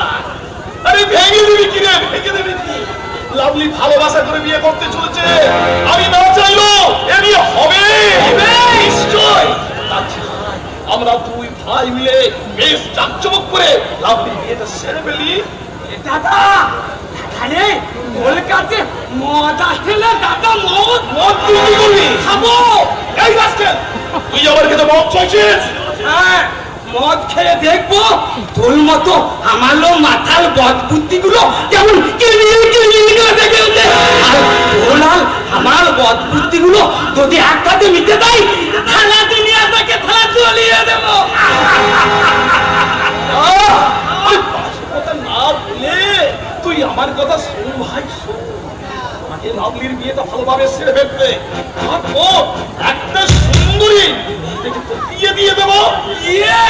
আরে ভেঙে দিবি কিরে? ভেঙে দিবি সবাই মিলে বেশ জাঁকজমক করে লাভলি বিয়েটা সেরে ফেলি। দাদা এখানে কলকাতায় মদ আসলে দাদা মদ মদ তুই কি করবি? খাবো। এই রাস্কেল, তুই আমার খেতে মদ চাইছিস? হ্যাঁ, মদ খেয়ে দেখবো তোর মতো আমারও মাথার বদ বুদ্ধি গুলো কেমন কিলবিল কিলবিল করে দেখে উঠে। আর তোর আর আমার বদ বুদ্ধি গুলো যদি একটাতে মিটে দেয়, থানা দুনিয়া থেকে থানা চলিয়ে দেবো। ওই বাজে কথা না বলে তুই আমার কথা শোন ভাই, শোন। আমাকে লাভলির বিয়েটা ভালোভাবে সেরে ফেলতে, তারপর একটা সুন্দরী মেয়েকে তোর বিয়ে দিয়ে দেবো। ইয়ে!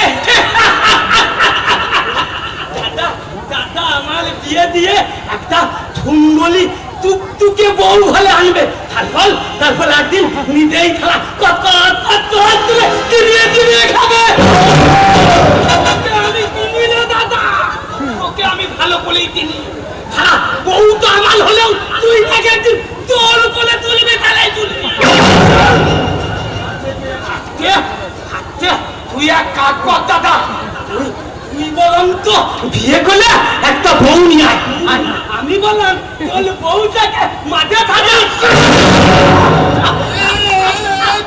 দাদা দাদা আমার বিয়ে দিয়ে একটা সুন্দরী টুকটুকে বউ ভালো আনবে। তারপর একদিন নিজেই খেলা কত তুলে কিনিয়ে কিনিয়ে খাবে। তোকে আমি কিনি না দাদা, তোকে আমি ভালো বলেই কিনি। খালা বউ তো আমার হলেও তুই তাকে একদিন তোর কোলে তুলবে, তাহলে তুলবি। তুই এক কাজ কর দাদা, তুই বললাম তো বিয়ে করলে একটা বউ নিয়ে আয়, আর আমি বললাম তোর বউটাকে মাঝে থাকে।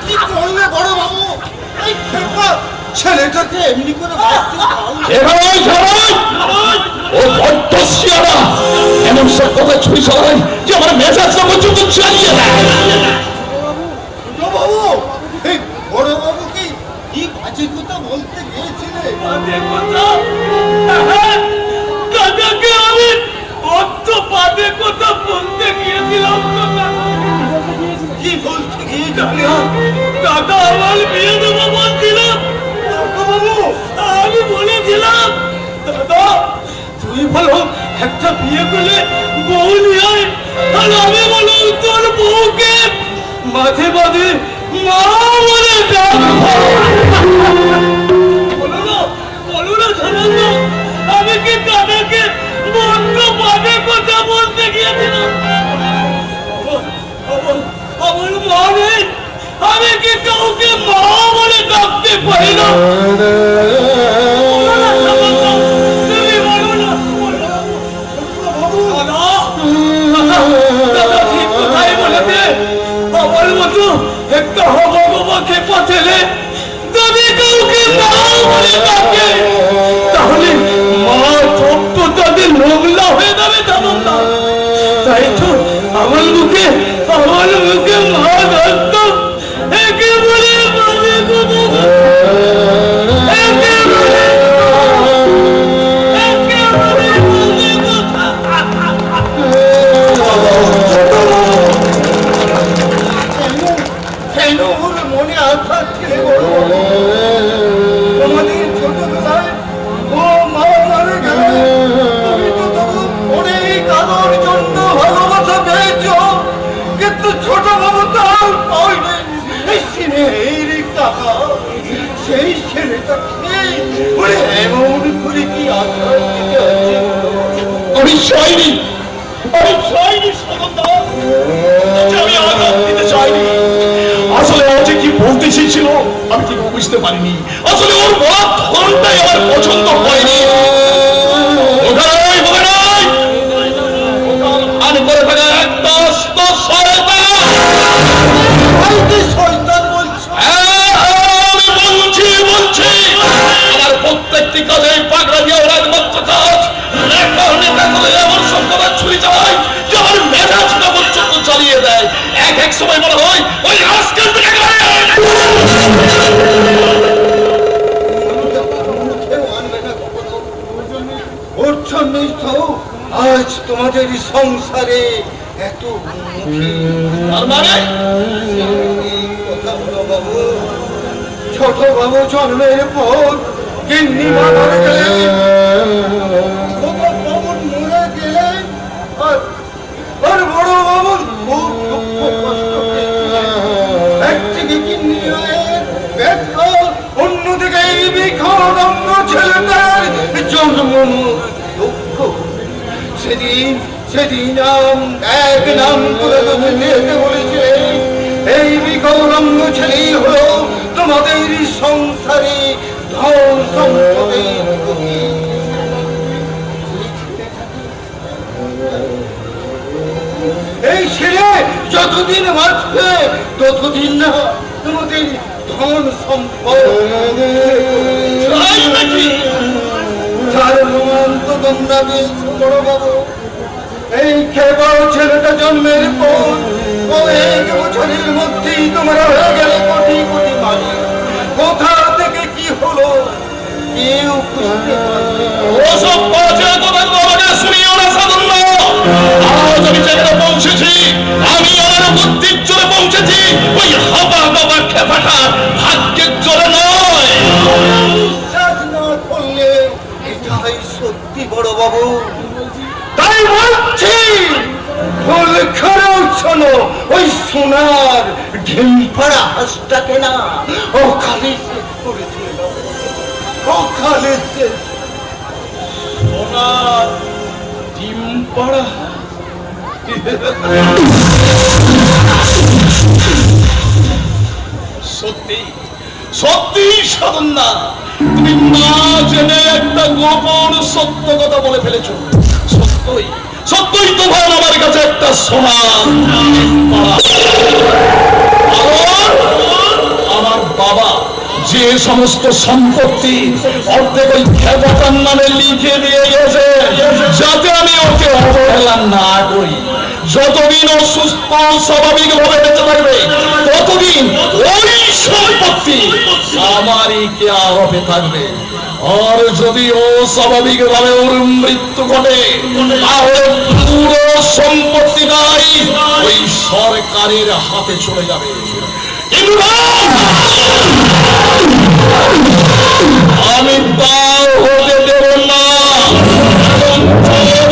কি করলে বড় বাবু? এই খেপা ছেলেটাকে এমনি করে এভাবে সবাই ও বড্ড শিয়ারা, এমন সব কথা ছুঁই সবাই যে আমার মেজাজটা পর্যন্ত চালিয়ে দেয়। বাবু, এই বড় বাবু কি বাজে কথা বলতে গিয়েছিলে? দাদাকে আমি অত বাজে কথা বলতে গিয়েছিলাম। কি বলতে গিয়েছিলে? দাদা আমার বিয়ে দেবো বলছিলাম। বাবু, আমি বলেছিলাম দাদা তুই বলো একটা বিয়ে করলে বউ নিয়ে আয়, আর আমি বলো তোর বউকে মাঝে মাঝে মা বলে বলো না সামান্য। আমি কি দাদাকে বন্ধ পাবে কথা বলতে গিয়েছিলাম? আমার মা নেই, আমি কি কাউকে মা বলে ডাকতে পারি না? তুমি বলো না। দাদা ঠিক কথাই বলেছে, আমার মতো একটা হবগবা খেপা ছেলে যদি কাউকে মা বলে ডাকে, তাহলে মা ছোট্ট তাদের নোংলা হয়ে যাবে তেমন না। তাই তো আমার মুখে মা ডাকতো একেবারে বাজে কথা। কেন ওর মনে আঘাত ছিল বড় বাবু? তোমাদের ছোটবেলায় ও মা মারা গেলে তুমি তো তবু অনেক আদর জন্য ভালোবাসা পেয়েছো, কিন্তু ছোট বাবু তো আর পাইনি। এই স্নেহের টাকা সেই ছেলেটাকে ওরে এমন করে কি আঘাত দিতে হচ্ছে? আমি চাইনি সনন্দা, আমি আঘাত দিতে চাইনি। আসলে ও যে কি বলতে চেয়েছিল আমি ঠিক বুঝতে পারিনি। আসলে ওর বলার ধরনটাই আমার পছন্দ হয়নি। শয়তান বলছো? আমার প্রত্যেকটি কাজে পাগড়া দিয়ে ওরা একমাত্র কাজ এমন সন্ধ্যা ছুরি চালায় যে আমার মেজাজটা পর্যন্ত চালিয়ে দেয়। এক সময় বলা হয় ওই রাস্কেল থেকে ওর জন্যই তো আজ তোমাদের সংসারে এত তার মানে কথা হলো বাবু। ছোট বাবু জন্মের পর গিন্নি মা মরে গেলেন, বাবন মরে গেলেন, আর বড় বাবন খুব দুঃখ কষ্ট পেয়েছিলেন। একদিকে গিন্নি মায়ের ব্যথা, অন্যদিকে এই বিখরঙ্গ ছেলেটার জন্ম দুঃখ। সেদিন এক নাম করে তোকে যেতে বলেছিলেন। এই বিকৌরঙ্গ ছেলেই হলো তোমাদের সংসারে ধ্বংস সম্পদের গতি। এই ছেলে যতদিন বাঁচবে ততদিন না তোমাদের ধন সম্পদ তাই নাকি? তার রোমান্ত দন্দাবে বড় বাবু। এই কেবল ছেলেটা জন্মের পর কয়েক বছরের মধ্যেই তোমরা হয়ে গেলে কোটি কোটি মালিক। কোথা থেকে কি হলো কেউ বুঝতে পারবে না। ওসব পচা কথা তোমাকে শুনিও না সাধন্য। আজ আমি যেখানে পৌঁছেছি, আমি আমার বুদ্ধির জোরে পৌঁছেছি, ওই হবা বাবা খেপাটা ভাগ্যের জোরে নয়। বিশ্বাস না করলে এটাই সত্যি বড় বাবু। তাই বলছি ভুল করেও শোনো, ওই সোনার ঢিমপাড়া হাঁসটাকে না ওখানে শেষ করে দিল, ওখানে শেষ। সোনার ডিম পাড়া সত্যি সত্যি সাধন না, তুমি না জেনে একটা গোপন সত্য কথা বলে ফেলেছো। সত্যই সত্যই তোমার আমার কাছে একটা সোনার ডিম পাড়া। কারণ আমার বাবা যে সমস্ত সম্পত্তি অর্ধেক ওই খেপাটার নামে লিখে দিয়ে গেছে, যাতে আমি ওকে অবহেলা না করি। যতদিন ও সুস্থ স্বাভাবিক ভাবে বেঁচে থাকবে ততদিন ওই সম্পত্তি আমারই কেয়া হবে থাকবে। আর যদি ও স্বাভাবিক ভাবে ওর মৃত্যু ঘটে, তাহলে পুরো সম্পত্তিটাই ওই সরকারের হাতে চলে যাবে। কিন্তু আমি তাও হতে দেব না।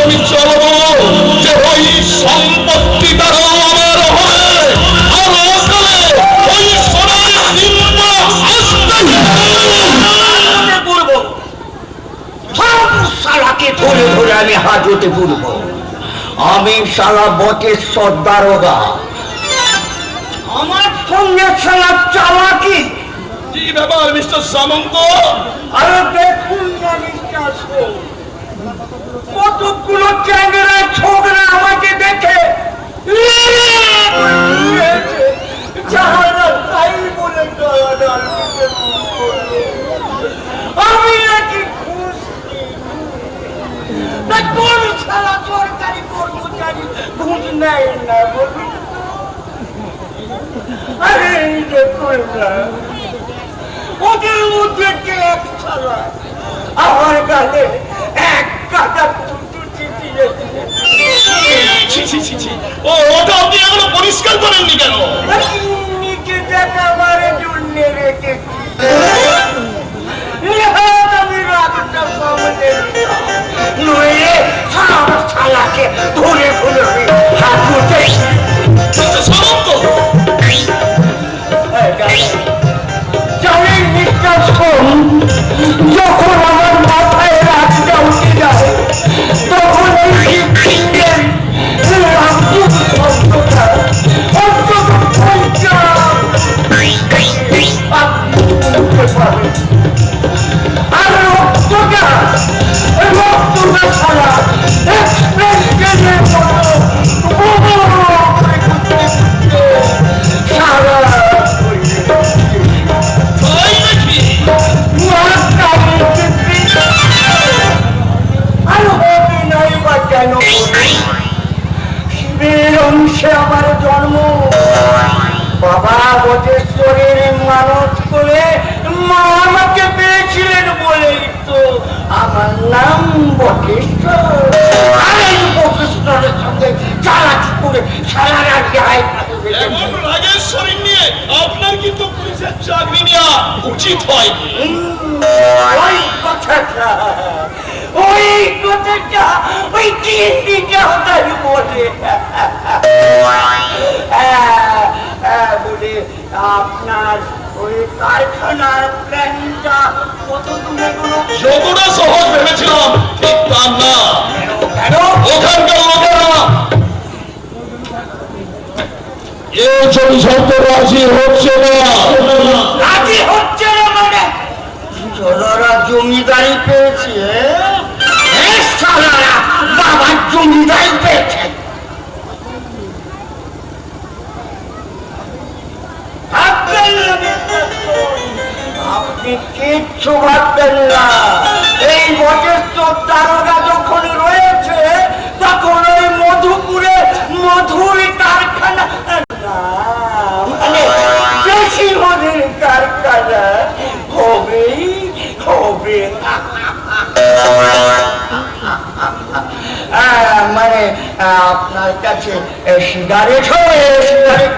আমি চাইবো যে ওই সম্পত্তিটাও আমার হবে, আর ওখানে ওই সোনার ডিম্বা শালাকে ধরে ধরে আমি হাজতে পুরব। আমি শালা বটেশ্বর দারোগা, আমার সঙ্গে শালা চালাকি। কি ব্যাপার মিস্টার সামন্ত? আরে দেখুন না মিস্টার সোম, কতগুলো চ্যাংড়া ছোকরা আমাকে দেখে যাহারা তাই বলে ডলাডল দিতে শুরু করলো। আমি নাকি খুশি না কোন শালা সরকারি কর্মচারী ঘুষ নেয় না বলুন তো? আরে এই দেখুন না, ওদের মধ্যে কে এক শালা আমার গালে এক কাটা টুটু চিঠিয়ে ছি ছি ছি ছি, ওটা আপনি এখনো পরিষ্কার করেননি কেন? নিচে দেখা মারে জন্য রেখেছি। আমি রাগটা সামনে নইলে আমার শালাকে ধরে ফেলে হাঁটুতে মিস্টার সামন্ত, জানেন মিস্টার সোম, যখন আমার মাথায় রাগটা উঠে যায় তখন এই শিবলিঙ্গের রামদূত শব্দটা অন্তত 50 আপনি শুনতে পাবেন। আর রক্তটা ছাড়া এক্সপ্রেস ট্রেনের মতো সারা তাই নাকি? শিবের অংশে আমার জন্ম, বাবা বটেশ্বরের মানুষ করে মা আমাকে পেয়েছিলেন বলেই তো আমার নাম বটেশ্বর। আর এই বটেশ্বরের সঙ্গে চালাকি করে সারা রাত গায়ে এমন রাগের শরীর নিয়ে আপনার কিন্তু পুলিশের চাকরি নেওয়া উচিত হয়। ওই কথাটা ওই চিন্তিটা তাই বলে বলে আপনার ওই কারখানার প্ল্যানটা কত দূরে গুলো যতটা সহজ ভেবেছিলাম ঠিক তা না। কেন ওখানকার লোকেরা এ ছবি শব্দ রাজি হচ্ছে না। রাজি হচ্ছে না মানে জলরাজ্য জমিদারি পেয়েছি বাবার জমিদারি পেয়েছে। আপনি কিচ্ছু ভাববেন না, এই বটেশ্বর দারোগা যখন রয়েছে তখন ওই মধুপুরে মধুর কারখানা মানে বেশি মধুর কারখানা হবেই হবে। মানে আপনার কাছে সিগারেট হবে, সিগারেট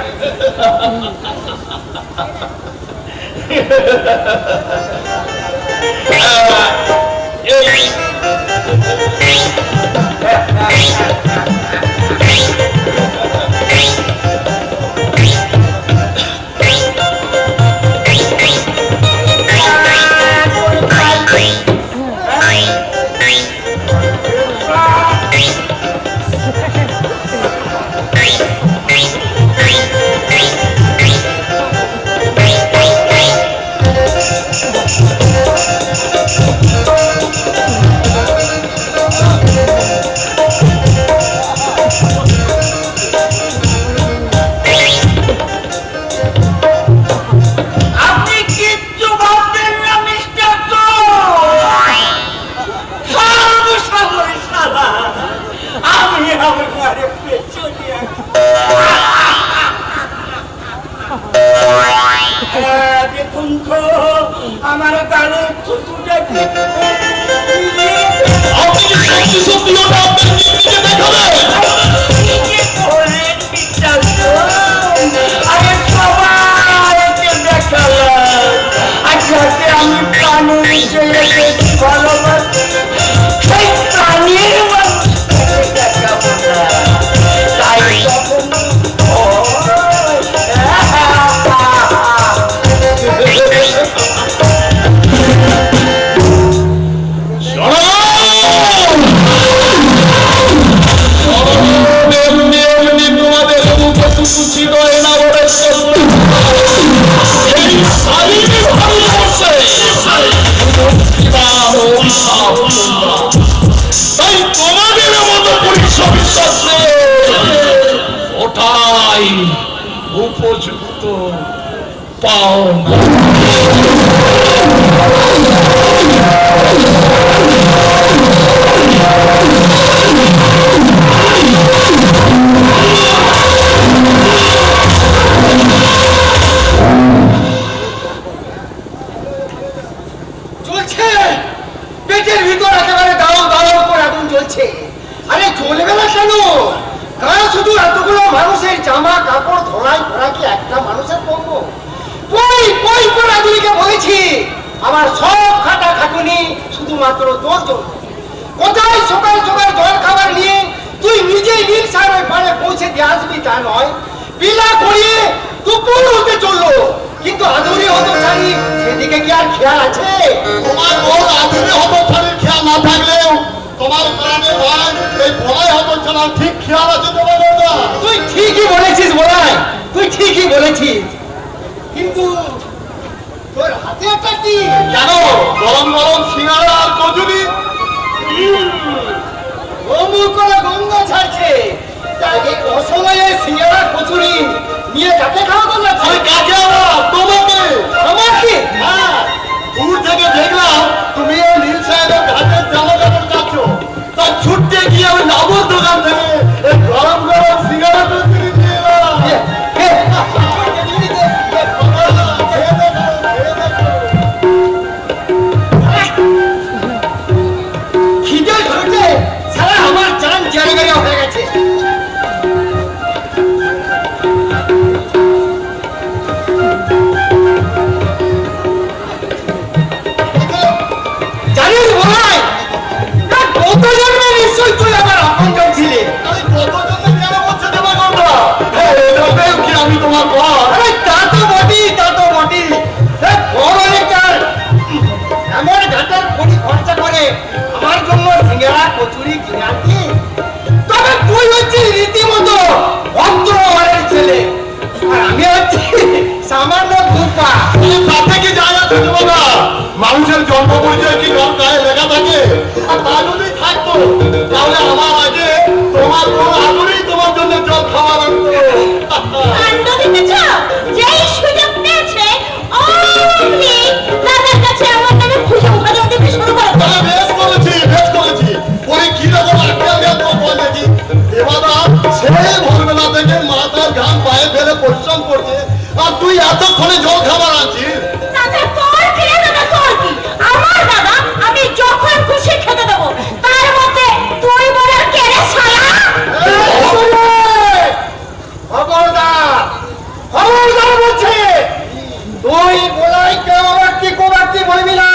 দেখুন তো আমার গালে থুতুটা আরে সবাইকে দেখালাম, আজকে আমি প্রাণের ছেলেকে ভালোবাসি, সেই প্রাণের মানুষকে দেখাবো না, তাই তখন তাই তোমাদের মতো পরিশ্রমী ওটাই উপযুক্ত পাওনা। চলছে পেটের ভিতর একেবারে দাঁড়াও দাঁড়াও করে আগুন জ্বলছে। আরে চলবে না কেন? কারণ শুধু এতগুলো মানুষের জামা কাপড় ধরাই ধরা কি একটা মানুষের পঙ্গ? কই কই করে আদুরিকে বলেছি আমার সব খাটা খাটুনি শুধুমাত্র তোর জন্য। কোথায় সকাল সকাল জল খাবার নিয়ে তুই নিজেই নীল সাগরের পাড়ে পৌঁছে দিয়ে আসবি তা নয়, বিলা করিয়ে দুপুর হতে চললো, কিন্তু আদুরি হতো জানি সেদিকে কি আর খেয়াল আছে? তোমার ওর আদুরে হতছাড়ির খেয়াল না থাকলেও তোমার প্রাণে ভাই এই বলাই হতছাড়ার ঠিক খেয়াল আছে তোমার না? তুই ঠিকই বলেছিস বলাই, তুই ঠিকই বলেছিস, কিন্তু তোর হাতে একটা কি জানো গরম গরম সিঙ্গারা আর কচুরি অমুক করে গঙ্গা ছাড়ছে, তাই এই অসময়ে সিঙ্গারা কচুরি নিয়ে কাকে খাওয়াবো না? আমি কাকে আবার তোমাকে আমার কি? হ্যাঁ দূর থেকে দেখলাম তুমি এই নীল সাহেবের ঘাটের জামা কাপড় যাচ্ছ, তা ছুটতে গিয়ে আমি নবর দোকান থেকে এই গরম গরম সিঙ্গারা কচুরি নিয়ে এলাম। খিদের ছুটে সারা আমার জান জায়গা হয়ে গেছে। আমাদের জন্ম পরিচয় কি রং গায়ে লেখা থাকে? আর তা যদি থাকতো তাহলে আমার আগে তোমার কোন আদরেই তোমার জন্য জল খাওয়া লাগতো। কাণ্ড দেখেছ? যেই সুযোগ পেয়েছে অমনি দাদার কাছে আমার নামে ভুজং ভাজং দিতে শুরু করে। তাহলে বেশ করেছি, বেশ করেছি। ওই কি রকম আক্কেল তো বল দেখি। দেবাদা সেই ভোরবেলা থেকে মাথার ঘাম পায়ে ফেলে পরিশ্রম করছে, আর তুই এতক্ষণে জল খাবার আছিস। দাদা তোর কি রে দাদা, তোর কি? আমার দাদা আমি যখন খুশি খেতে দেবো, তার মধ্যে তুই বলার কে রে শালা? খবরদার, খবরদার বলছে, তুই বলাই কোবাক্তি বলবি না।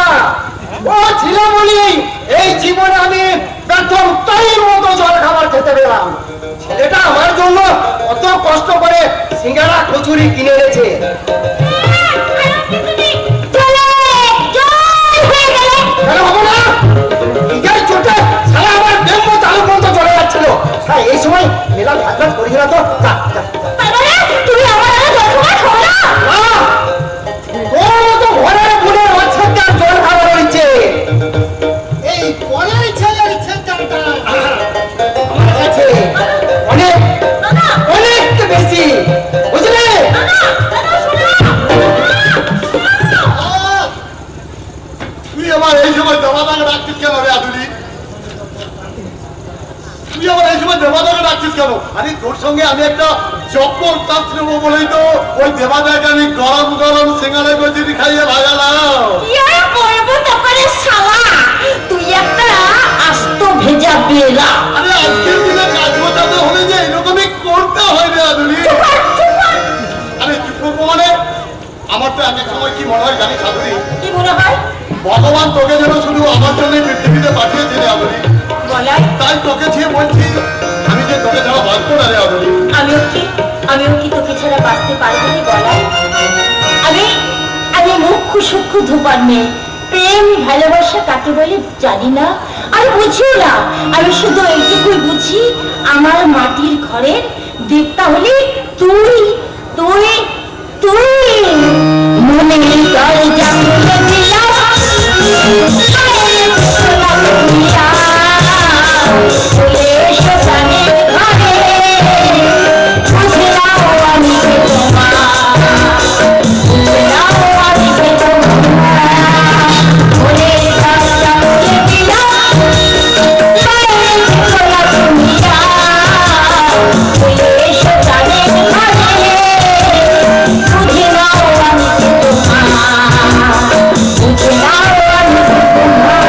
ও ছিল বলি এই জীবনে আমি প্রথম তাই মতো জল খাবার খেতে পেলাম। ছেলেটা আমার জন্য কত কষ্ট করে সিঙ্গারা কচুরি কিনে এনেছে। কেন হবো না? নিজের চোটে সারা আমার ব্যাম্ব চালু পর্যন্ত চলে যাচ্ছিল। হ্যাঁ, এই সময় মেলা ভাত করিস না তো। তুমি আমার জল খাবার খাবো না? তোর মতো ঘরের বুড়ের বাচ্চাটার জল খাবার হচ্ছে। এই পরের ছেলের ছেলেটা আমার কাছে অনেক অনেক বেশি, বুঝলে? তুই আমার এই সময় দেবাদাকে ডাকছিস কেন রে আদুলি? তুই আমার এই সময় দেবাদাকে ডাকছিস কেন? আরে তোর সঙ্গে আমি একটা চপ্পল চাষ নেবো বলেই তো ওই দেবাদাকে আমি গরম গরম সিঙ্গারা কচুরি খাইয়ে ভাজালাম। কি আর করবো তোকে শালা? তুই একটা আস্ত ভেজা বেলা। আরে আজকের দিনে কাজ বোঝাতে হলে যে এরকমই করতে হয় রে আদুলি। আরে চুপ করবো মানে? আমার তো এক এক সময় কি মনে হয় জানিস আদুলি? কি মনে হয়? ভগবান তোকে যেন শুধু আমার জন্যই পৃথিবীতে পাঠিয়েছে রে আদুলি। বলাই তাই তোকে ছেড়ে বলছি, আমি যে তোকে ছাড়া বাঁচবো না রে আদুলি। আমিও কি তোকে ছাড়া বাঁচতে পারবো না বলাই? আমি আমি মুখ্য সূক্ষ্ম ধোপার মেয়ে। প্রেম ভালোবাসা কাকে বলে জানি না, আর বুঝিও না। আমি শুধু এইটুকুই বুঝি, আমার মাটির ঘরের দেবতা হলি তুই, তুই, তুই। মনে দরজা খুলে দিলাম, চলে এসো প্রাণের ঘরে, বুঝে নাও আমি কে তোমার, বুঝে নাও আমি কে তোমার। মনে দরজা খুলে দিলাম, বাইরে খোলা দুনিয়া, চলে এসো প্রাণের ঘরে, বুঝে নাও আমি কে তোমার, বুঝে নাও আমি কে তোমার।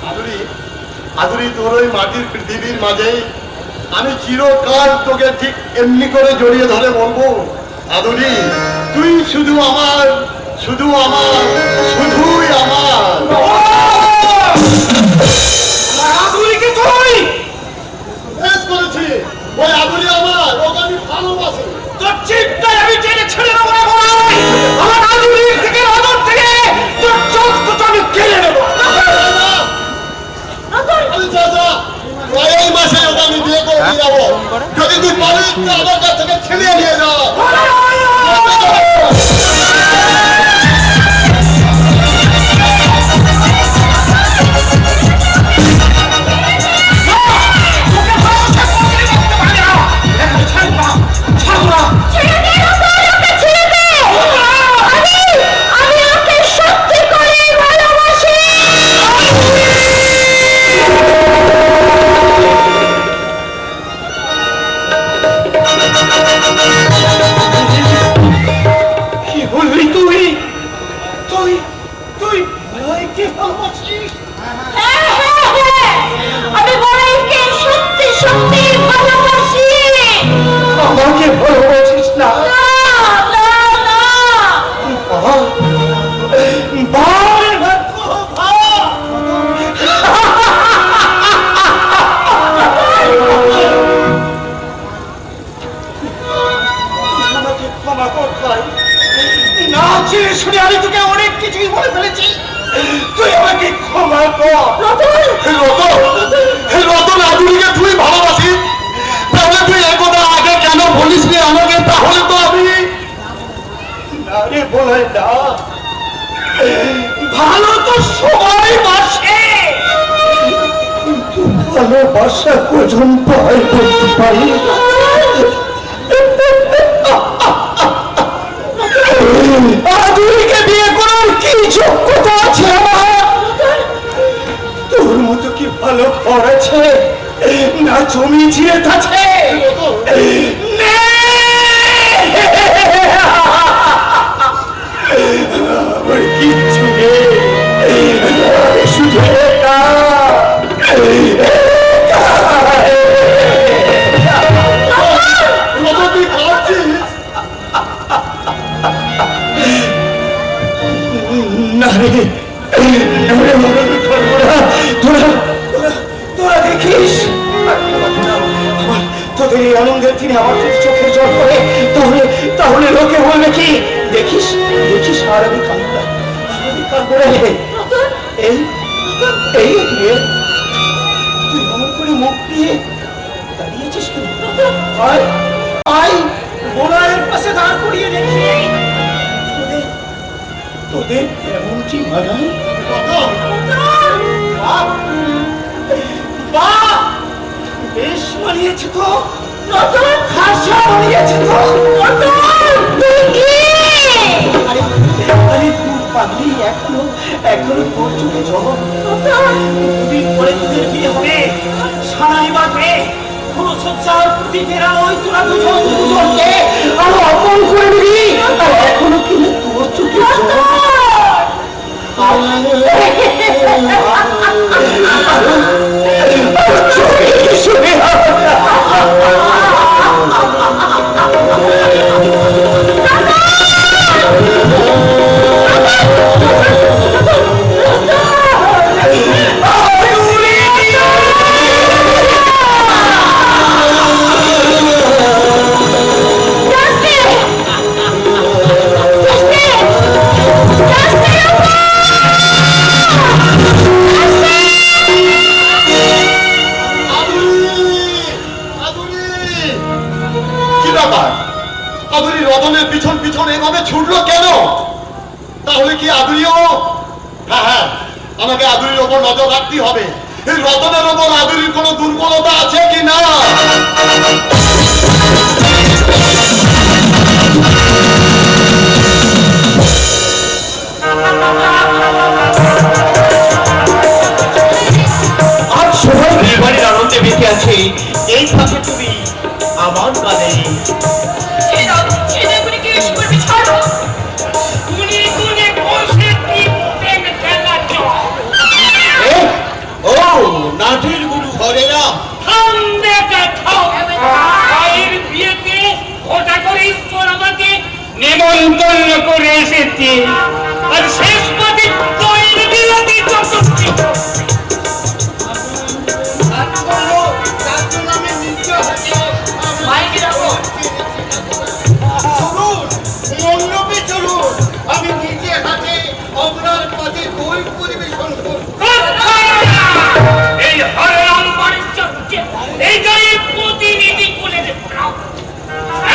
আদুরি, আদুরি, তোর ওই মাটির পৃথিবীর মাঝে আমি চিরকাল তোকে ঠিক এমনি করে জড়িয়ে ধরে বলবো, আদুরি তুই শুধু আমার, শুধু আমার, শুধুই আমার। আদুরিকে তুই বেশ করেছি, ওই আদুরি আমার, ওকে আমি ভালোবাসি। তোর চিন্তায় আমি টেনে ছেড়ে দেবো না বলাই। আমার আদুরির থেকে আদর থেকে তোর চোখ দুটো আমি কেড়ে নেবো। আরে যা যা, এই মাসে ওকে আমি বিয়ে করে দিয়ে যাবো। যদি তুই পারিস তো আমার কাছ থেকে ছিনিয়ে নিয়ে যা। ছাড়বো না। ভাই, না চেয়ে শুনে আমি তোকে অনেক কিছুই বলে ফেলেছি, তুই আমাকে ক্ষমা কর। রতন আদুরিকে তুই ভালোবাসিস, তাহলে তুই একথা আগে কেন বলিস নি আমাকে? তাহলে তো আমি না রে বলে না, ভালো তো সবাই বাসে, কিন্তু ভালোবাসা কজন পায় বলতে পারি? আদুরিকে বিয়ে করার কি যোগ্যতা আছে আমার? তোর মতো কি ভালো ঘর আছে, না জমি জিরে আছে? আমার কিচ্ছু নেই, আমি শুধু একা, তুই ভাবছিস না রে, তোরা দেখিস তোদের এই আনন্দের দিনে আমার যদি চোখে জল পড়ে, তাহলে লোকে বলবে কি? দেখিস আর আমি কাঁদবো, এই এই রে, তুই অমন করে মুখ দিয়ে দাঁড়িয়েছিস কেন? আয় বোনারের পাশে দাঁড় করিয়ে দেখি তোদের এমনটি মানায়। বাহ, বেশ মানিয়েছে তো, খাসা মানিয়েছে তো। আরে তুই পাগলি, এখনো তোর চোখে জল। দুদিন পরে তোদের বিয়ে হবে, সারাই বাঁধবে, কোনো সজ্জার প্রতি ফেরা ওই তোরা দুজনকে আরো অপন করে দিবি, আর এখনো কিন্তু তোর চোখে জল। আদুরি রতনের পিছন এভাবে ছুটলো কেন? তাহলে কি আদুরিও? হ্যাঁ, আমাকে আদুরির ওপর নজর রাখতে হবে। এই রতনের ওপর আদুরির কোনো দুর্বলতা আছে কি না? আজ সবাই বিয়েবাড়ির আনন্দে বেঁচে আছে, এই ফাঁকে তুমি আমার কানে নাটের গুরু ঘরে না নিমন্ত্রণ করে এসেছে, আর শেষ পথে তৈরি বিরোধী চতুর্থী মণ্ডপে চলুন, আমি নিজে হাতে আপনার পথে দই পরিবেশন করব। এই হররাম বাড়ির চর্চে এই জয়ে প্রতিনিধি করে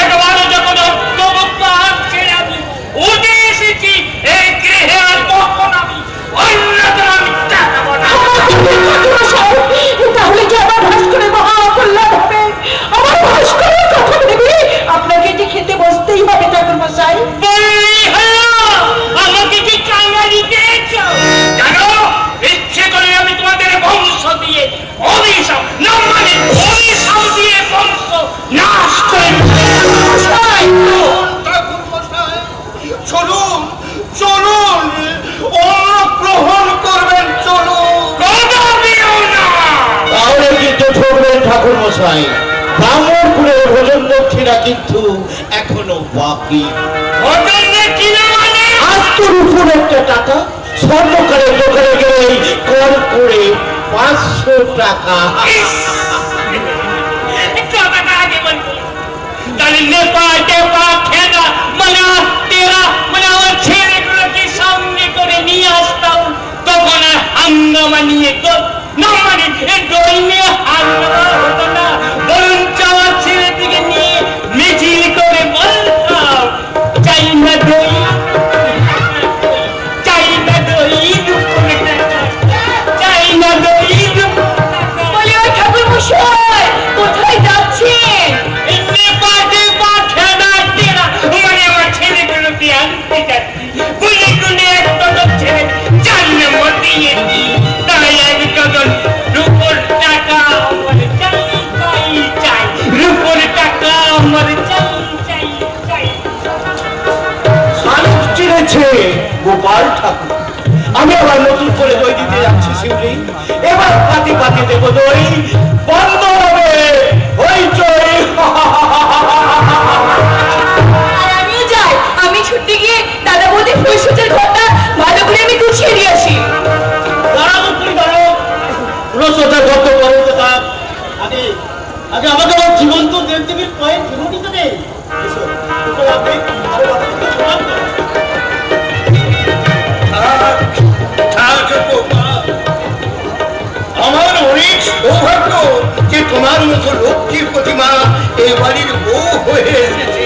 একবার যখন অজ্ঞবক্ত আছে আমি উঠে এসেছি এই গৃহে, আর তখন আমি অন্যতম আমি চালাবো না। তাহলে কি আমার ভাস্করের মহাকল্যাণ হবে? আমার ভাস্করের কথা ভেবে আপনাকে যে খেতে বসতেই হবে ঠাকুর মশাই। বললেই হলো, আমাকে কি কাঙালি দিয়েছ? জানো, ইচ্ছে করে আমি তোমাদের বংশ দিয়ে অভিশাপ না মানে অভিশাপ দিয়ে বংশ নাশ করে ঠাকুর মশাই, চলুন চলুন, গ্রহণ করবেন, চলুন। কদাপিও না। তাহলে কিন্তু ঠকবেন ঠাকুর মশাই, ব্রাহ্মণপুরের ভোজন দক্ষিণা কিন্তু এখনো বাকি। ভোজনে কিনা মানে আজ তোর উপর একটা টাকা স্বর্ণকারের দোকানে গেলেই কর করে 500 টাকা। কথাটা আগে বলবো, তার মানে নেপা টেপা খেদা মানে তেরা মানে আমার ছেলেগুলোকে সঙ্গে করে নিয়ে আসতাম, তখন আর হাঙ্গামা নিয়ে না মানে দই নিয়ে হাঙ্গামা হতো না, বরঞ্চ আমার ছেলেটিকে নিয়ে মিছিল করে বলতাম চাই না দই, চাই না দই, চাই না দই। বলি ওই ঠাকুর মশাই কোথায় যাচ্ছেন? নেপা টেপা খেদা তেরা মানে আমার ছেলেগুলোকে আনতে যাচ্ছি, বলে গুনে এক ডজন ছেলে 4 নম্বর দিয়েছি, তাই এক ডজন রূপোর টাকা আমার চাই চাই চাই, রূপোর টাকা আমার চাই চাই চাই। শালুক চিনেছে গোপাল ঠাকুর। আমি আবার নতুন করে দই দিতে যাচ্ছি শিউলি, এবার পাতি পাতি দেবো দই, বন্ধ হবে হইচই। আর আমিও যাই, আমি ছুটতে গিয়ে দাদা বৌদি ফুলসজ্জার ঘরটা ভালো করে আমি গুছিয়ে দিয়ে আসি। দাঁড়াও তুমি দাঁড়াও, রসটা কত বড় কথা, আগে আগে আমাকে আমার জীবন্ত দেবদেবীর পায়ের ধুলো দিতে দে। এসো, এসো আপনি, আরে বাবা, প্রণাম করো। আমার অনেক সৌভাগ্য যে তোমার মতো লক্ষ্মীর প্রতিমা এই বাড়ির বউ হয়ে এসেছে।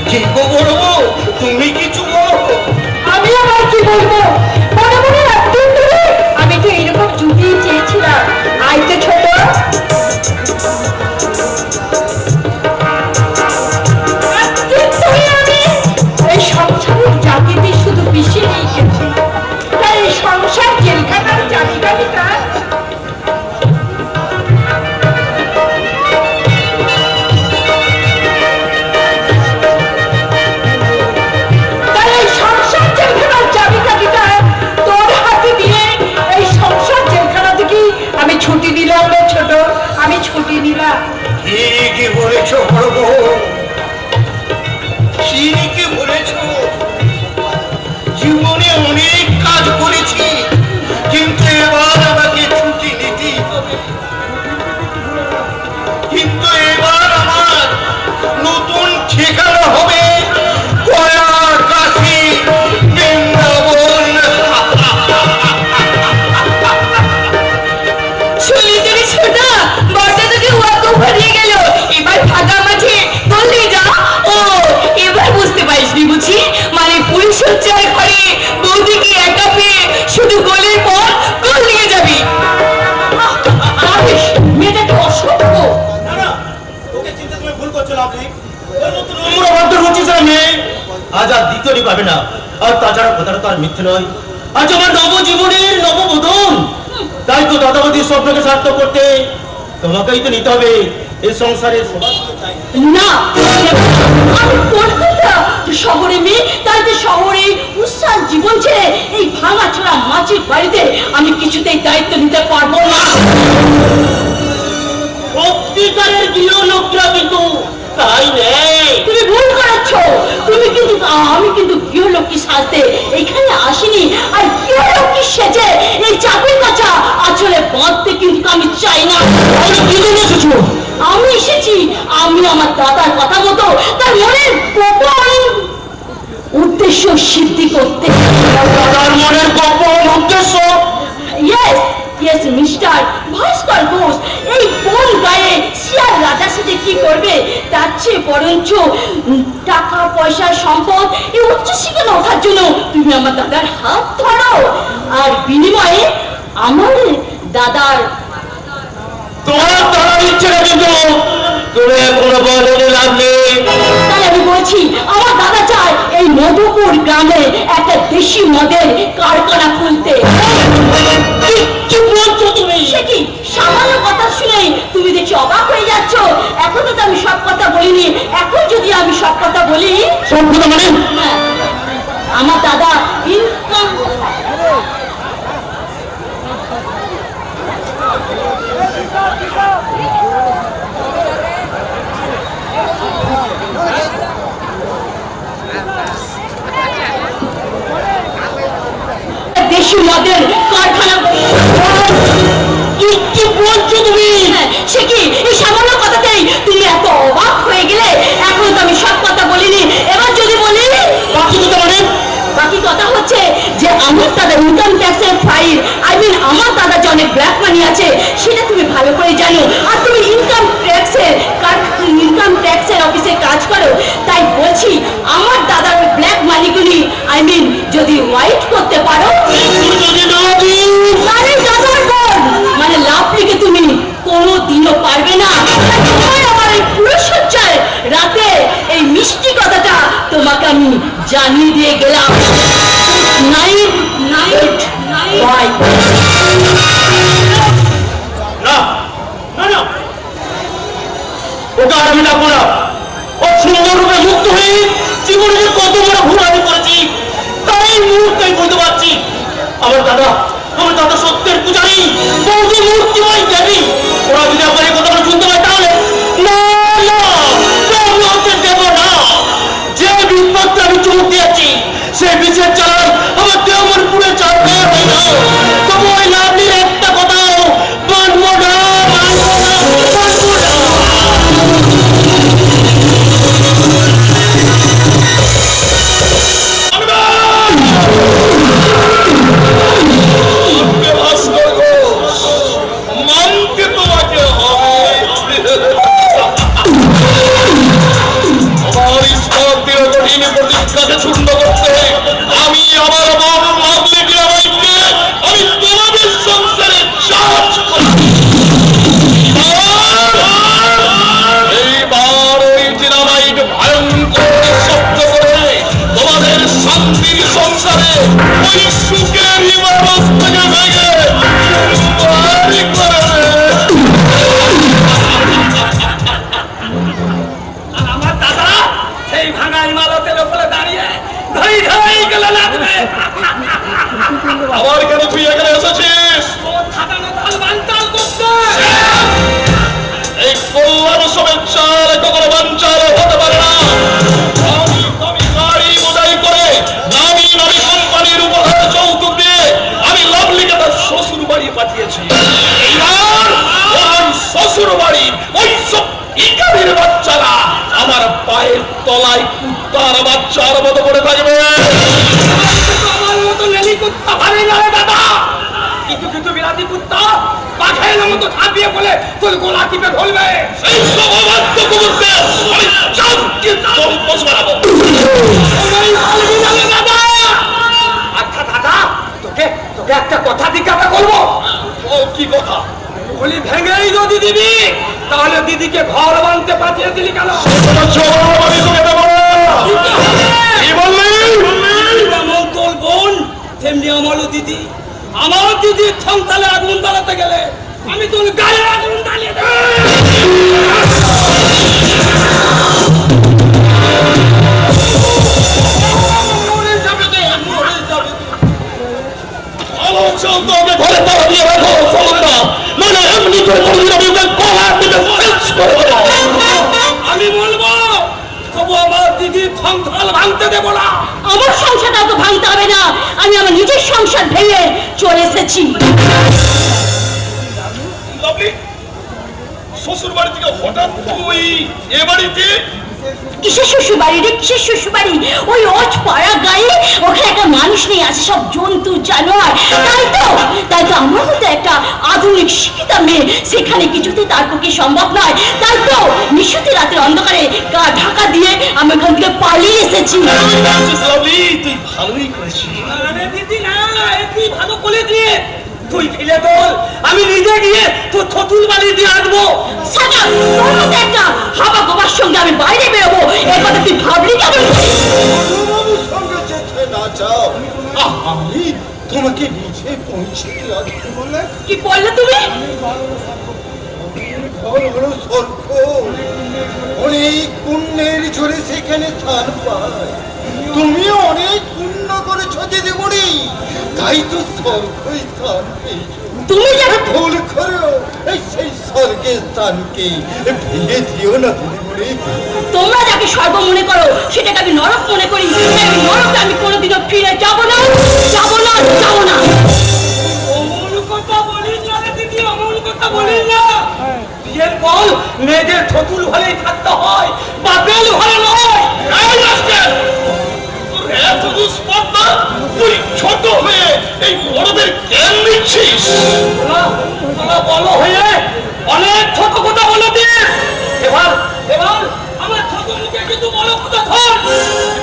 কি গো বড় বউ, তুমি কিছু বলো? আমি আবার কি বলবো, মনে মনে একদিন ধরে আমি তো এরকম জুটি চেয়েছিলাম। আই তো ছোট, একদিন ধরে আমি এই সংসারের জাতিতে শুধু পিছিয়ে নিয়ে গেছি, তাই এই সংসার জেলখানার জাতিকালিকা ছুটি দিলাম রে ছোট, আমি ছুটি দিলাম। ঠিকই বলেছ বড় বউ, ঠিকই বলেছ। জীবনে অনেক কাজ করেছি, কিন্তু এবার আমাকে ছুটি নিতেই হবে। কিন্তু এবার আমার নতুন ঠিকানা হবে গয়া, কাশী, বৃন্দাবন। শুনলি তুমি ছোট, বর্ষা তোকে ওয়াকফ হারিয়ে গেল, এবার ফাঁকা মাঠে বললি যা। ও এবার বুঝতে পারিসনি বুঝি, মানে ফুলসজ্জার ঘরে বৌদিকে একা পেয়ে শুধু গোলের পর গোল নিয়ে যাবি। মেয়েটা তো অসভ্য। না না, ওকে চিন্তা তুমি ভুল করছো আপনি। ওর মতো নম্র ভদ্র রচিসা মেয়ে আজ আর দ্বিতীয়টি পাবে না। আর তাছাড়া কথাটা তো আর মিথ্যে নয়, আজ আমার নবজীবনের নববোধন। তাই তো দাদাবতীর স্বপ্নকে সার্থক করতে তোমাকেই তো নিতে হবে এই সংসারের সৌভাগ্য চাই। না, আমি কলকাতা শহরে মেয়ে, তাই যে শহরে উৎসাহ জীবন ছেড়ে এই ভাঙা ছোড়া মাটির বাড়িতে আমি কিছুতেই দায়িত্ব নিতে পারবো না। সত্যিকারের গৃহলোকরা কিন্তু তাই নেই। তুমি ভুল করাচ্ছ, তুমি কিন্তু আমি কিন্তু গৃহলক্ষ্মী সাজতে এখানে আসিনি, আর গৃহলক্ষ্মী সেজে এই চাকরি কাছা আসলে বাঁধতে কিন্তু আমি চাই না। তাহলে কি জন্য এসেছো? আমি এসেছি, আমি আমার দাদার কথা মতো তার মনের গোপন উদ্দেশ্য সিদ্ধি করতে। দাদার মনের গোপন উদ্দেশ্য? ইয়েস ইয়েস মিস্টার ভাস্কর ঘোষ, এই কোন গায়ে শিয়ার রাজা সেজে কি করবে, তার চেয়ে বরঞ্চ টাকা পয়সা সম্পদ এই উচ্চ শিক্ষায় ওঠার জন্য তুমি আমার দাদার হাত ধরো, আর বিনিময়ে আমার দাদার তোমার দাদার ইচ্ছেটা কিন্তু তুমি কোনো বলে লাভ নেই। তাই আমি বলছি আমার দাদা চায় এই মধুপুর গ্রামে একটা দেশি মদের কারখানা খুলতে। কি বলছো তুমি? সে কি সামান্য কথা শুনেই তুমি দেখছি অবাক হয়ে যাচ্ছ? এখনো তো আমি সব কথা বলিনি, এখন যদি আমি সব কথা বলি। সব কথা মানে? হ্যাঁ, আমার দাদা ইনকাম দেশি মদের কারখানা। কি বলছো তুমি? সে কি এই সামান্য কথাতেই তুমি এত অবাক হয়ে গেলে? আমার দাদা ইনকাম ট্যাক্সের ফাইল, আমার দাদা যে অনেক ব্ল্যাক মানি আছে সেটা তুমি ভালো করে জানো। আর তুমি ইনকাম ট্যাক্সের অফিসে কাজ করো, তাই বলছি আমার দাদার ব্ল্যাক মানিগুলি যদি হোয়াইট করতে পারো, মানে দাদার বোন মানে লাভলিকে তুমি কোনোদিনও পারবে না। তাই তোমার আমার এই পুরো সজ্জায় রাতে এই মিষ্টি কথাটা তোমাকে আমি জানিয়ে দিয়ে গেলাম। Night night bye. না না না, ওটা আর আমি ডাকবো না। ও সুন্দর রূপে মুক্ত হয়ে জীবনে যে কত বড় ভুল আমি করেছি তাই মুহূর্তেই বলতে পারছি। আমার দাদা সত্যের পূজারী, বৌদ্ধ মূর্তিময় দেবী। ওরা যদি আমার এই কথাটা শুনতে পায় তাহলে না না, আমি হতে দেব না। যে বিপদটা আমি চমক দিয়েছি সেই বিষের চাল আমার দেওয়ার পুরে চাল হয়ে যাও। তবু ওই লাভলির একটা কথাও মানবো না, মানবো না, মানবো না। ভাস্কর ঘোষ, মানতে তোমাকে হবে। আমার ঈশ্বরদের কঠিন প্রতিজ্ঞাকে চূর্ণ করতে আমি আমার বোন লাভলিকে আমি তোমাদের সংসারে চার্জ করছি। এইবার ওই ডিনামাইট ভয়ঙ্কর শব্দ করে তোমাদের শান্তির সংসারে ওই সুখের ইমারত থেকে ভেঙে বাড়ি করে দেবে। আর আমার দাদা সেই ভাঙা ইমারতের উপরে দাঁড়িয়ে ধই ধই গেলে লাগবে। আবার কেন তুই এখানে এসেছিস? ও থাকানো তাল বানতাল করতে। এই কল্যাণ সবের চাল কখনো বাঞ্চাল হতে পারে না। আমি গাড়ি বোঝাই করে নামি নামি কোম্পানির উপহার যৌতুক দিয়ে আমি লাভলিকে তার শ্বশুর বাড়ি পাঠিয়েছি। এইবার ওই শ্বশুর বাড়ি ওই সব ইকারির বাচ্চারা আমার পায়ের তলায় কুত্তার বাচ্চার মতো করে থাকবে। আমার মতো লেলি কুত্তা পারে না রে দাদা। কিছু কিছু বিলাতি কুত্তা পাখায়ের মতো ঝাঁপিয়ে বলে তোর গোলা টিপে ধরবে। সেই সব অবাধ্য কুকুরকে আমি চাপকে চম্পস বানাবো। দাদা আচ্ছা দাদা, তোকে তোকে একটা কথা জিজ্ঞাসা করবো। ও কি কথা? গুলি ভেঙেই যদি দিবি তাহলে দিদিকে ঘর বানতে পাঠিয়ে দিলি কেন? কি বললি? যেমন তোর বোন তেমনি আমারও দিদি। আমার দিদির সংসারে আগুন জ্বালাতে গেলে আমি তোর গায়ে আগুন জ্বালিয়ে দেব। ঘরে তালা দিয়ে রাখো, মানে এমনি করে আমি বলবো তবু আমার দিদির সংসার ভাঙতে দেবো না। আমার সংসারটা তো ভাঙতে হবে না, আমি আমার নিজের সংসার ভেঙে চলে এসেছি। লাভলি, শ্বশুর বাড়ি থেকে হঠাৎ তুই এ বাড়িতে? কিসের শ্বশুর বাড়ি রে, কিসের শ্বশুর বাড়ি? ওই অজ পাড়া গায়ে ওখানে একটা মানুষ নেই, আছে সব জন্তু জানোয়ার। তাই তো আমার মতো একটা আধুনিক শিক্ষিত মেয়ে সেখানে কিছুতে তার পক্ষে সম্ভব নয়। তাই তো নিশুতি রাতের অন্ধকারে গা ঢাকা দিয়ে আমি ওখান থেকে পালিয়ে এসেছি। লাভলি, তুই ভালোই করেছিস। আরে দিদি না, তুই ভালো করে দিয়ে তুই ফেলে তোল, আমি নিজে গিয়ে তোর থতুল বাড়ি দিয়ে আসবো। সাদা তোর মতো একটা হাবা গোবার সঙ্গে আমি বাইরে বেরোবো, এ কথা তুই ভাবলি কেমন? বাবুর সঙ্গে যেতে না চাও, আমি তোমাকে নিচে পৌঁছে রাখতে বলে কি বললে তুমি? ঘর হলো স্বর্গ, অনেক পুণ্যের জোরে সেখানে স্থান পায়। তুমিও অনেক পুণ্য করেছো দিদিমণি, তাই তো স্বর্গই স্থান পেয়েছো। তুমি যাকে ভুল করো এই সেই স্বর্গের স্থানকে ভেঙে দিও না দিদিমণি। তোমরা যাকে স্বর্গ মনে করো সেটাকে আমি নরক মনে করি। এই নরকে আমি কোনোদিনও ফিরে যাব না, যাব না, যাব না। অমন কথা বলিস না রে দিদি, অমন কথা বলিস না। বিয়ের পর মেয়েদের থতুল ঘরেই থাকতে হয়, বাপের ঘরে নয়। এই রাস্কেল, তোর এত দুষ্পর্ধা, তুই ছোট হয়ে এই বড়দের জ্ঞান দিচ্ছিস? বলো হয়ে অনেক ছোট কথা বলে দিয়ে এবার এবার আমার ছোট মুখে কিন্তু বলো কথা ধর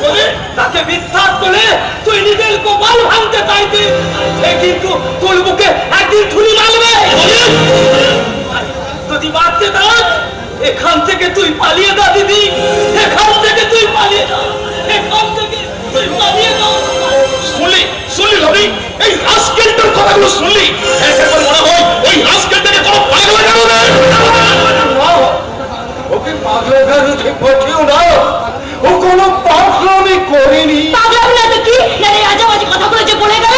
বলে তাকে মিথ্যা বলে তুই নিজের কপাল ভাঙতে চাইছিস, সে কিন্তু তোর মুখে একদিন ছুরি মারবে। যদি বাঁচতে চাস এখান থেকে তুই পালিয়ে যা দিদি, এখান থেকে তুই পালিয়ে যা, এখান থেকে তুই পালিয়ে যা। শুনলি রবি, এই রাস্কেলটার কথাগুলো শুনলি? একবার মনে হয় ওই রাস্কেলটাকে কোনো পাগলা গেল না। ওকে পাগলা গারো বটিও না, ও কোনো পাগলামি করেনি। পাগলাম না তো কি, না এই আজে কথা বলেছে বলে গেল।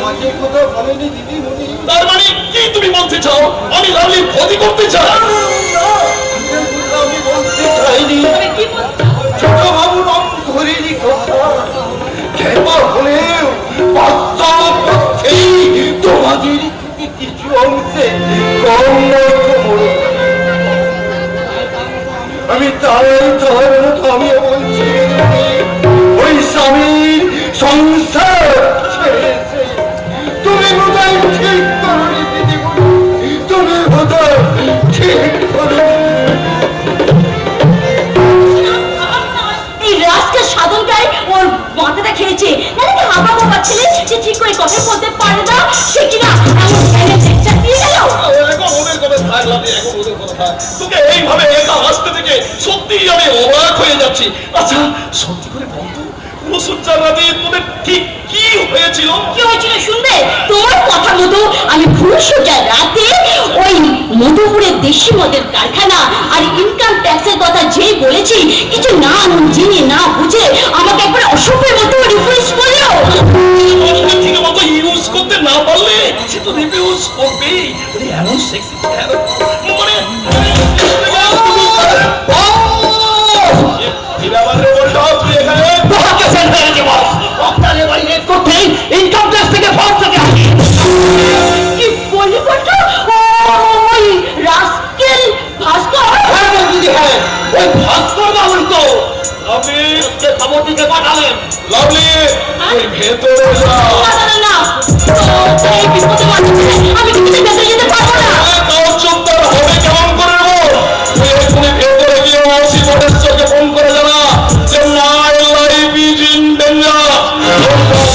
মাঝে কথা বলেনি দিদিমণি। তার মানে কি তুমি বলতে চাও আমি লাভলির ক্ষতি করতে চাই? আমি বলতে চাইনি, তুমি কি বলছো? ছোট বাবুর অন্তরেরই কথা। খেপা হলেও বাস্তব পক্ষেই তোমাদের থেকে কিছু অংশে কম নয়তো বড়। আমি তাই তোমার মতো আমিও বলছি, ওই স্বামীর সংসার ছেড়েছে। তুমি বোধহয় ঠিক করনি দিদিমণি, তুমি বোধহয় ঠিক করনি। এই রাজকে সাধনটাই ওর মাথাটা খেয়েছে, নাহলে কি হাবা বাবা ছেলে যে ঠিক করে কথা বলতে পারে না, সে কিনা এমন জায়গায় লেকচার দিয়ে গেল। এখন ওদের কথা থাক লাভলি, এখন ওদের কথা থাক। তোকে এইভাবে একা হাসতে থেকে সত্যিই আমি অবাক হয়ে যাচ্ছি। আচ্ছা সত্যি করে বলতো রসুজ্জার রাতে তোদের ঠিক কি হয়েছিল? কি হয়েছিল শুনবে? তোমার কথা মতো আমি ভুলসজ্জার রাতে ওই মধুপুরের দেশি মদের কারখানা আর ইনকাম ট্যাক্সের কথা যেই বলেছি, কিছু না জেনে না বুঝে আমাকে একবার অসভ্যের মতো রিফিউজ করলো। ঠিক মতো ইউজ করতে না পারলে সে তো রিভিউজ করবেই। এমন সেক্সি মানে কি ব্যাপার রে বলতো তুই এখানে? তোমাকে সেন্ড হয়েছে বস, আপনার এবার লেট করতেই ইনকাম ট্যাক্স থেকে ফোন থেকে কি বলি বলতো? ওই রাস্কেল ভাস্কর। হ্যাঁ দিদি, হ্যাঁ ওই ভাস্কর বাবুই তো লাভলি আজকে খবর দিতে পাঠালেন। লাভলি তুই ভেতরে যা। না না না না, তো এই বিপদে মাঝে আমি কিন্তু ভেতরে যেতে পারবো না। তোর চুপটার হবে কেমন করে বল? তুই এক্ষুনি ভেতরে গিয়ে ওসি মহেশ্বরকে ফোন করে জানা যে my life is in danger.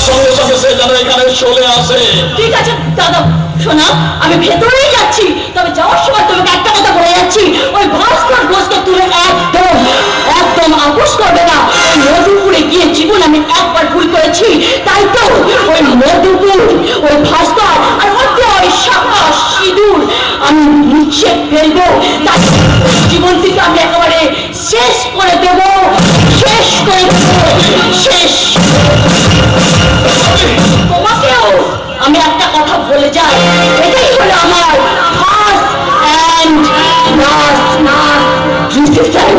সঙ্গে সঙ্গে সে যেন এখানে চলে আসে। ঠিক আছে দাদা, শোনা আমি ভেতরেই যাচ্ছি, তবে যাওয়ার সময় তোমাকে একটা কথা বলে যাচ্ছি, ওই ভাস্কর ঘোষকে তুমি একদম একদম আপোষ করবে না। ওই মধুপুরে গিয়ে জীবন আমি একবার ভুল করেছি, তাই তো ওই মধুপুর, ওই ভাস্কর আর ওই শাখা সিঁদুর আমি মুছে ফেলবো। তাই জীবন থেকে আমি একেবারে শেষ করে দেবো, শেষ করে দেবো, শেষ। তোমাকেও আমি একটা কথা বলে যাই, এটাই হলো আমার ফার্স্ট অ্যান্ড লাস্ট ডিসিশন।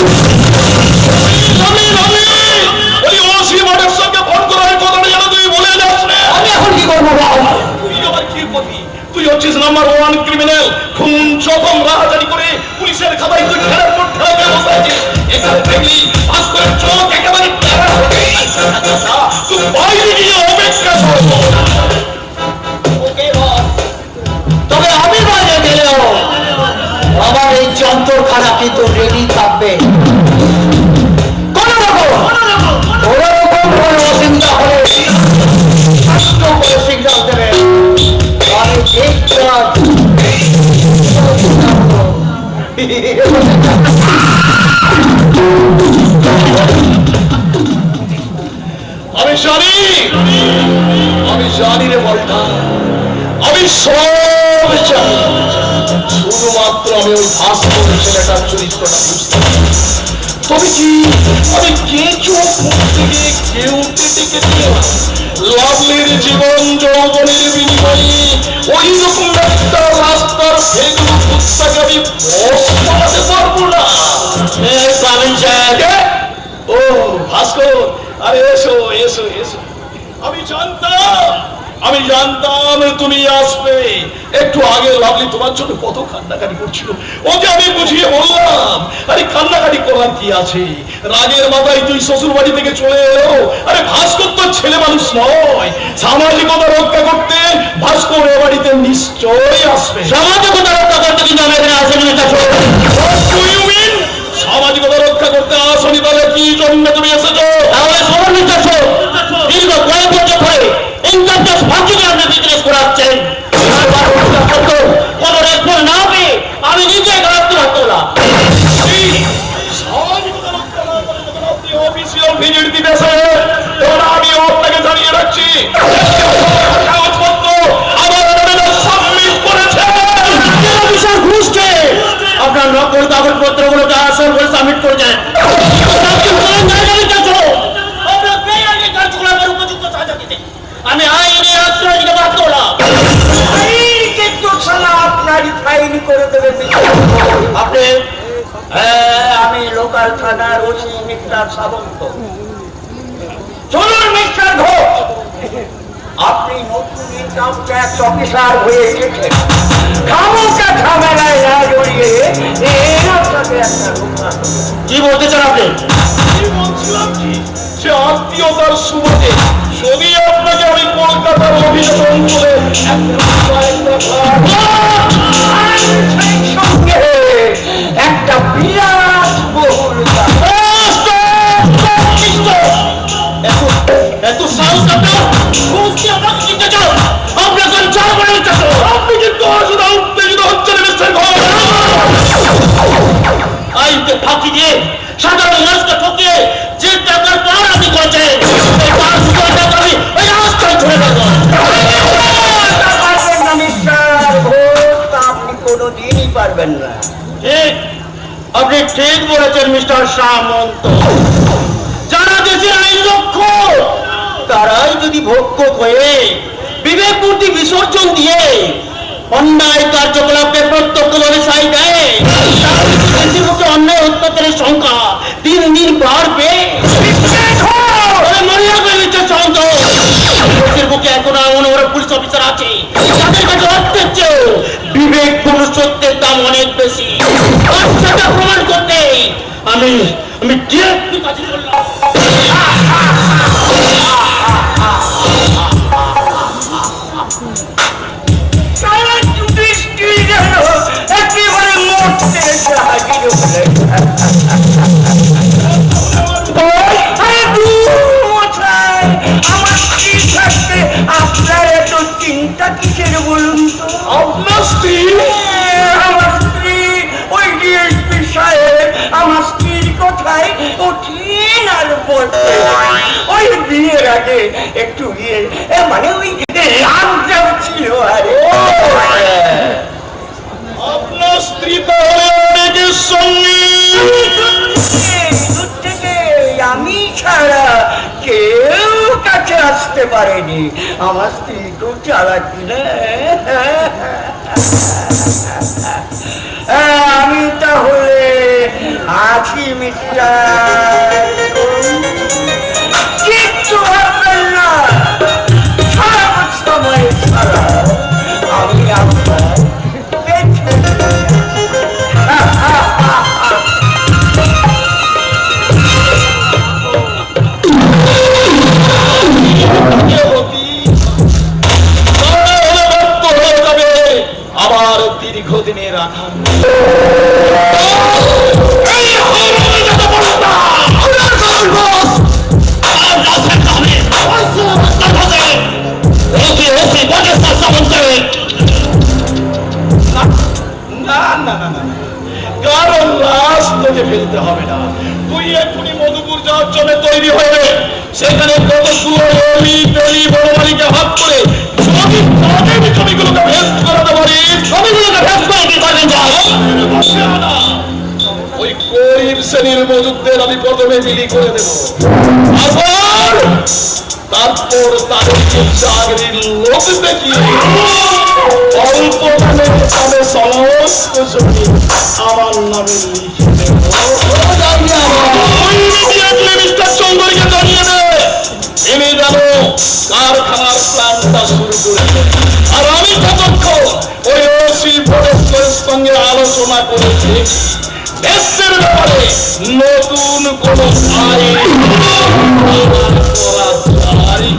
ওই ওসি মহেশ্বরকে ফোন করার কথাটা যেন তুই বলে যাস না। আমি এখন কি করবো বল? তুই আবার কি করবি? তুই হচ্ছিস নাম্বার 1 ক্রিমিনাল। খুন জখম রাহাজানি করে পুলিশের খাতায় তুই খেলার পর খেলা বসাইছিস। এখানে দেখলি ভাস্করের চোখ একেবারে টেরা হয়ে গেছে। তুই বাইরে গিয়ে অপেক্ষা কর। ওকে বস, তবে আমি বাইরে গেলেও আমার এই যন্ত্রখানা কিন্তু রেডি থাকবে। কোনো রকম কোনো অসুবিধা হলে স্পষ্ট করে সিগন্যাল দেবে। আমি ঠিকঠাক আমি জানি রে বলটা, আমি সব জানি। শুধুমাত্র আমি ওই ভাস্কর ছেলেটার চরিত্রটা বুঝতে পারি। তবে কি আমি কে চোখ মুছতে গিয়ে কেউ ডেকে দিয়ে লাভলির জীবন যৌবনের বিনিময়ে ওই রকম একটা রাস্তার ভেগুলো কুত্তাকে আমি বস বানাতে পারবো না। ও ভাস্কর, আরে এসো এসো এসো। আমি জানতাম তুমি আসবে। একটু আগে লাভলি তোমার জন্য কত কান্নাকাটি করছিল, ওকে আমি বুঝিয়ে বললাম আরে কান্নাকাটি করার কি আছে, রাগের মাথায় তুই শ্বশুর বাড়ি থেকে চলে এলো। আরে ভাস্কর তো ছেলে মানুষ নয়। সামাজিকতা রক্ষা করতে ভাস্কর এ বাড়িতে নিশ্চয়ই আসবে। সামাজিকতা রক্ষা করতে কিন্তু আমি এখানে আসেনি মিস্টার শোন। সামাজিকতা রক্ষা করতে আসনি তাহলে কি জন্য তুমি এসেছো? তাহলে শোন মিস্টার শোন, দীর্ঘ কয়েক বছর ধরে ইনকাম ট্যাক্স ফাঁকি করে আপনি বিজনেস করাচ্ছেন। কোনো রেসপন্স না পেয়ে আমি নিজে গাড়াতে পারতো না। সামাজিকতা রক্ষা না করে যখন আপনি অফিসিয়াল ভিজিট দিতে এসে, তখন আমি আপনাকে জানিয়ে রাখছি কাগজপত্র আমার নামে সাবমিট করেছে। অফিসার ঘুষকে আপনার নকল কাগজপত্রগুলো আসল করে সাবমিট করেছেন। আমি আইনি আশ্রয় নিতে পারত না। আইনকে তো শালা আপনারই ফাইন করে দেবেন। আপনি আমি লোকাল থানার ওসি মিস্টার সাবন্ত। চলুন মিস্টার ঘোষ, আপনি নতুন ইনকাম ট্যাক্স অফিসার হয়ে এসেছেন। খামোকা ঝামেলায় না জড়িয়ে এর আপনাকে একটা রক্ষা করুন। কি বলতে চান আপনি? কি বলছিলাম কি, যে আত্মীয়তার সুবাদে যদি আপনাকে আমি কলকাতার অভিযোজন করে সেই সঙ্গে একটা বিরাট বহুল এত সাহস আপনার? ঘুষকে আমাকে দিতে চাও? আপনাকে আমি চার করে দিতে চাও? আপনি কিন্তু আসলে উত্তেজিত হচ্ছেন মিস্টার ঘোষ। আইনকে ফাঁকি দিয়ে সাধারণ মানুষকে ঠকিয়ে যে টাকার পাওয়ার আপনি করেছেন, এই 500 টাকা আমি ওই রাস্তায় ধরে দেবো। পারবেন না মিস্টার ঘোষ, তা আপনি কোনোদিনই পারবেন না। ঠিক, আপনি ঠিক বলেছেন মিস্টার সামন্ত। যারা দেশের আইন রক্ষক তারাই যদি ভক্ষক হয়ে বিবেক বুদ্ধি বিসর্জন দিয়ে অন্যায় কার্যকলাপে প্রত্যক্ষভাবে সাই দেয়, দেশের মুখে অন্যায় অত্যাচারের সংখ্যা দিন দিন বাড়বে। মনে রাখবেন মিস্টার সামন্ত, দেশের বুকে এখন এমন ওরা পুলিশ অফিসার আছে যাদের কাছে অর্থের চেয়েও বিবেক পুরুষত্বের দাম অনেক বেশি। আর সেটা প্রমাণ করতে আমি ডিরেক্টলি কাছে করলাম। সারা যুধিষ্ঠির যেন একেবারে মরতে এসে হাজির হলেন। আরে দূর মশাই, আমার স্ত্রী থাকতে আপনার এত চিন্তা কিসের বলুন তো? আপনার স্ত্রী? আমার স্ত্রী, ওই ডিএসপি সাহেব আমার স্ত্রীর কথায় ওঠেন আর বসে। ওই বিয়ের আগে একটু গিয়ে মানে ওই রামজাম ছিল আরে। আপনার স্ত্রী তাহলে অনেকের সঙ্গে? দূর থেকে আমি ছাড়া কেউ কাছে আসতে পারেনি। আমার স্ত্রী খুব চালাকি না। আমি তাহলে আছি মিস্টার, কিচ্ছু ভাববেন না। সারা সময় ছাড়া আমি আপনার পেছনে। আবার দীর্ঘদিনের আঘাত। কারণ লাশ তোকে ফেলতে হবে না, তুই এক্ষুনি মধুপুর যাওয়ার জন্য তৈরি হয়ে সেখানে কত কুয়ারি বেলি বড় বাড়িকে হাত করে যদি তাদের জমিগুলোকে ভেস্ট করাতে পারিস, জমিগুলোকে ভেস্ট করে কি করবেন? ওই গরিব শ্রেণীর মজুদদের আমি প্রথমে বিলি করে দেব, তারপর তাদেরকে চাকরির লোক দেখিয়ে অল্প দামে তবে সমস্ত জমি আমার নামে লিখে দেব। মিস্টার চৌধুরীকে জানিয়ে দে, তিনি যেন কারখানার প্ল্যানটা শুরু করেছে। আর আমি ততক্ষণ ওই ওসি ফরেস্টের সঙ্গে আলোচনা করেছি দেশের ব্যাপারে নতুন কোন আইন করা যায়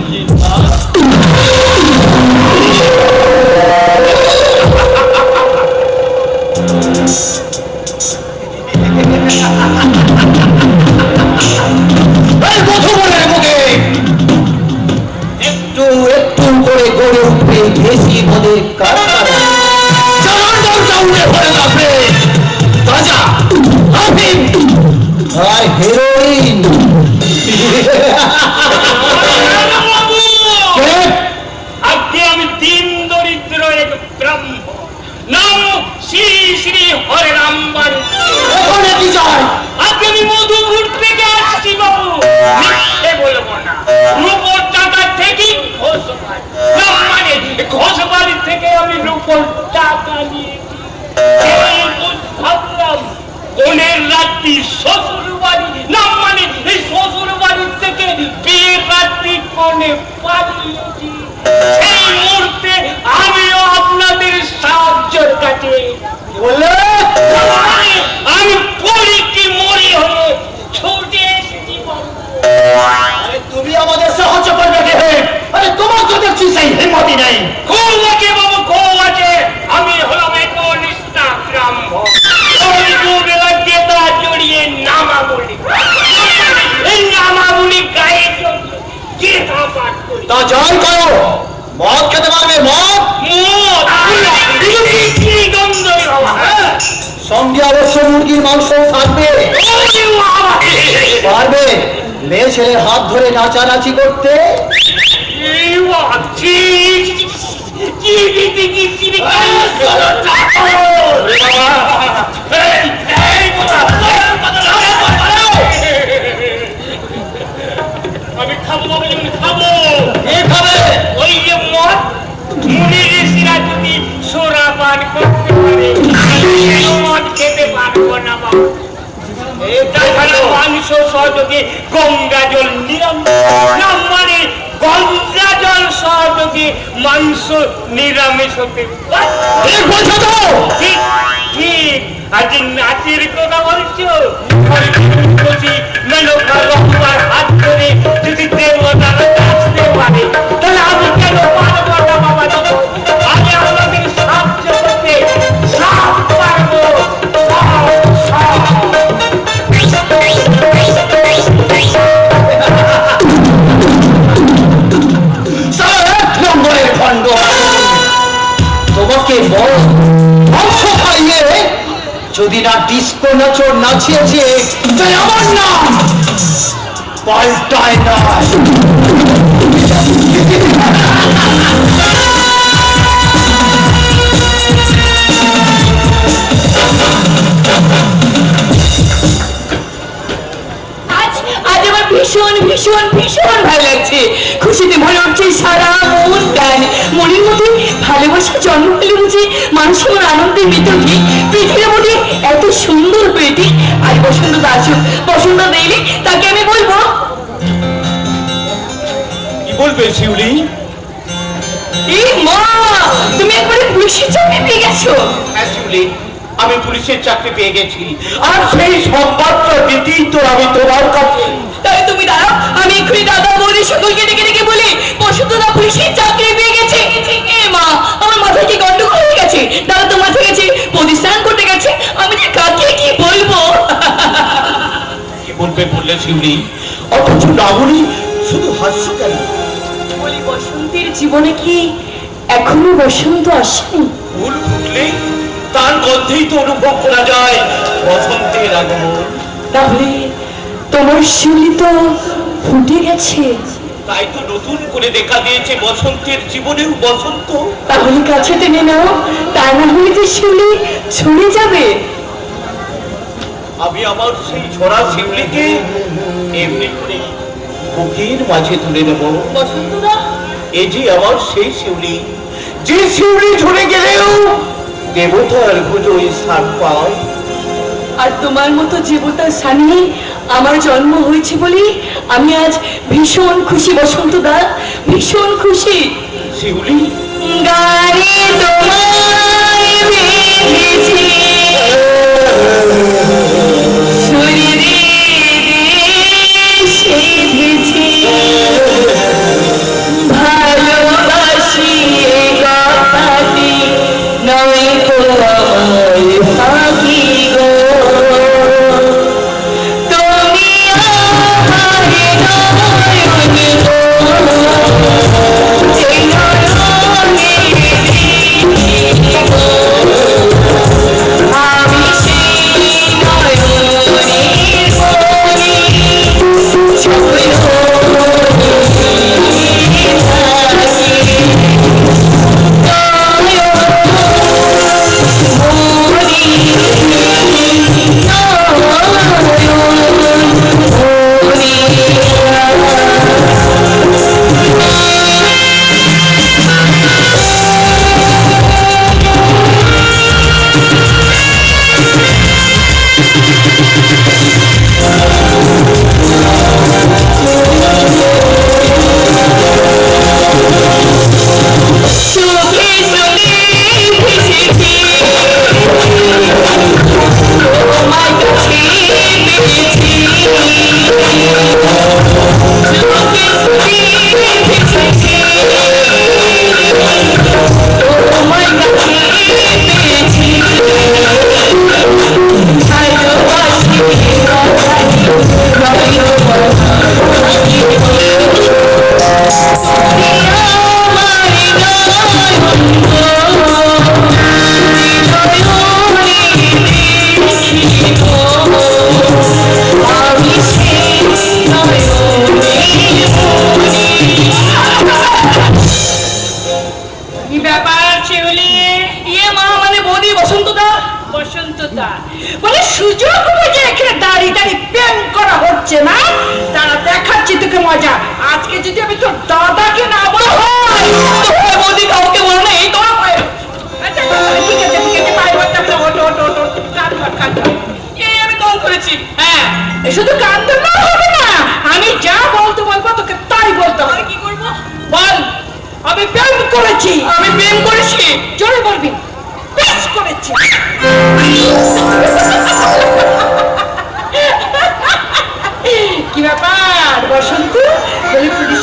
দেশি মদের কারখানা জানানটা উড়ে পড়ে যাবে গাঁজা আফিম আর হেরোইন আজকে আমি দিন দরিদ্র এক ব্রাহ্মণ নাম শ্রী শ্রী হরে রাম বাড়ি ওখানে কি যায় আজকে আমি মধুপুর থেকে আসছি বাবু মিথ্যে বলবো না রূপোর টাকা থেকে ঘোষ পাই না মানে ঘোষ বাড়ি থেকে আমি রূপোর টাকা নিয়েছি এই ভাবলাম বোনের রাত্রি শ্বশুর বাড়ি না মানে এই শ্বশুর বাড়ি থেকে বিয়ের রাত্রি কোণে পাঠিয়েছি সেই মুহূর্তে আমিও আপনাদের সাহায্যের কাছে বললে আমি পড়ি কি মরি হয়ে ছুটে এসেছি বাবু। আরে তুমি আমাদের সাহায্য করবে কে আরে তোমার তো দেখছি সেই হিম্মতই নেই খুব আছে বাবু খুব আছে আমি হলাম একনিষ্ঠা ব্রাহ্মণ ওই দুবেলা গেদা জড়িয়ে নামাবলি এই নামাবলি গায়ে জড়িয়ে গেদা পাঠ করি তা যাই করো মদ খেতে পারবে মদ কি গন্ধই বাবা সঙ্গে অবশ্য মুরগির মাংস থাকবে পারবে মেয়ে ছেলের হাত ধরে নাচানাচি করতে আমি খাবো বাবু যেমন খাবো কে খাবে ওই যে মদ মুনি ঋষিরা যদি সোরা পান করতে পারে আমি মদ খেতে পারবো না বাবু তাছাড়া মাংস সহযোগে গঙ্গা জল নিরামিষ মানে গঙ্গা জল সহযোগে মাংস নিরামিষ হতে ঠিক ঠিক আজ নাচের কথা বলছো মেনকা রকমার হাত ধরে যদি দেবতারা নাচতে পারে তাহলে আমি কেন পারবো না বাবা আমি আমাদের সাহায্য করতে সব পারবো সব নম্বরের খণ্ড তোমাকে বড় মাংস খাইয়ে যদি না ডিস্কো নাচর নাচিয়েছে তাই আমার নাম পাল্টায় নয় আজ আজ আমার ভীষণ ভীষণ ভীষণ ভালো লাগছে খুশিতে মনে হচ্ছে সারা মন প্রাণ মনের মধ্যে ভালোবাসা জন্ম হলে বুঝি মানুষের মন আনন্দের মৃত্যুকে পৃথিবীর মধ্যে এত সুন্দর পেয়েটি আজ বসন্ত আসুক বসন্ত দেখলে তাকে আমি বলবো কি বলবে শিউলি এই মা তুমি একবারে পুলিশের চাকরি পেয়ে গেছো হ্যাঁ শিউলি আমি পুলিশের চাকরি পেয়ে গেছি আর সেই সংবাদটা দিতেই তো আমি তোমার কাছে তাই তুমি দাঁড়াও আমি এক্ষুনি দাদা বৌদি সকলকে ডেকে ডেকে বলি বসন্তদা পুলিশের চাকরি পেয়ে গেছে এ মা আমার মাথায় কি গন্ডগোল হয়ে গেছে দাদা তো মাথায় গেছে বৌদি স্নান করতে গেছে আমি যে কাকে কি বলবো কি বলবে বললে শিউলি অথচ না বলি শুধু হাস্য কেন বলি বসন্তের জীবনে কি এখনো বসন্ত আসেনি ফুল ফুটলে তার গন্ধেই তো অনুভব করা যায় বসন্তের আগমন তাহলে তোমার শিউলি তো ফুটে গেছে তাই তো নতুন করে দেখা দিয়েছে বসন্তের জীবনেও বসন্ত তাহলে কাছে টেনে নাও তা না হলে যে শিউলি ছড়ে যাবে আমি আমার সেই ঝরা শিউলিকে এমনি করে বুকের মাঝে তুলে নেব বসন্তদা এই যে আমার সেই শিউলি যে শিউলি ঝরে গেলেও দেবতার পুজোয় স্থান পায় আর তোমার মতো জীবতার স্থানে আমার জন্ম হয়েছে বলে আমি আজ ভীষণ খুশি বসন্তদা ভীষণ খুশি শিউলি গায়ে তোমায় বেঁধেছি শরীরে সেধেছি ভালোবাসি এ কথাটি নয় তো আমায় ফাঁকি গো তুমি আমার নয়ন গো যে নয়নে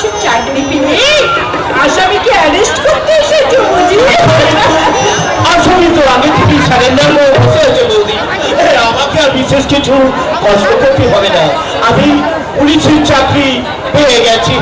পুলিশের চাকরি পেয়ে আসামিকে অ্যারেস্ট করতে এসেছো বুঝি? আসামি তো আগে থেকেই সারেন্ডার হয়ে বসে আছে বৌদি। আমাকে আর বিশেষ কিছু কষ্ট করতে হবে না, আমি পুলিশের চাকরি পেয়ে গেছি।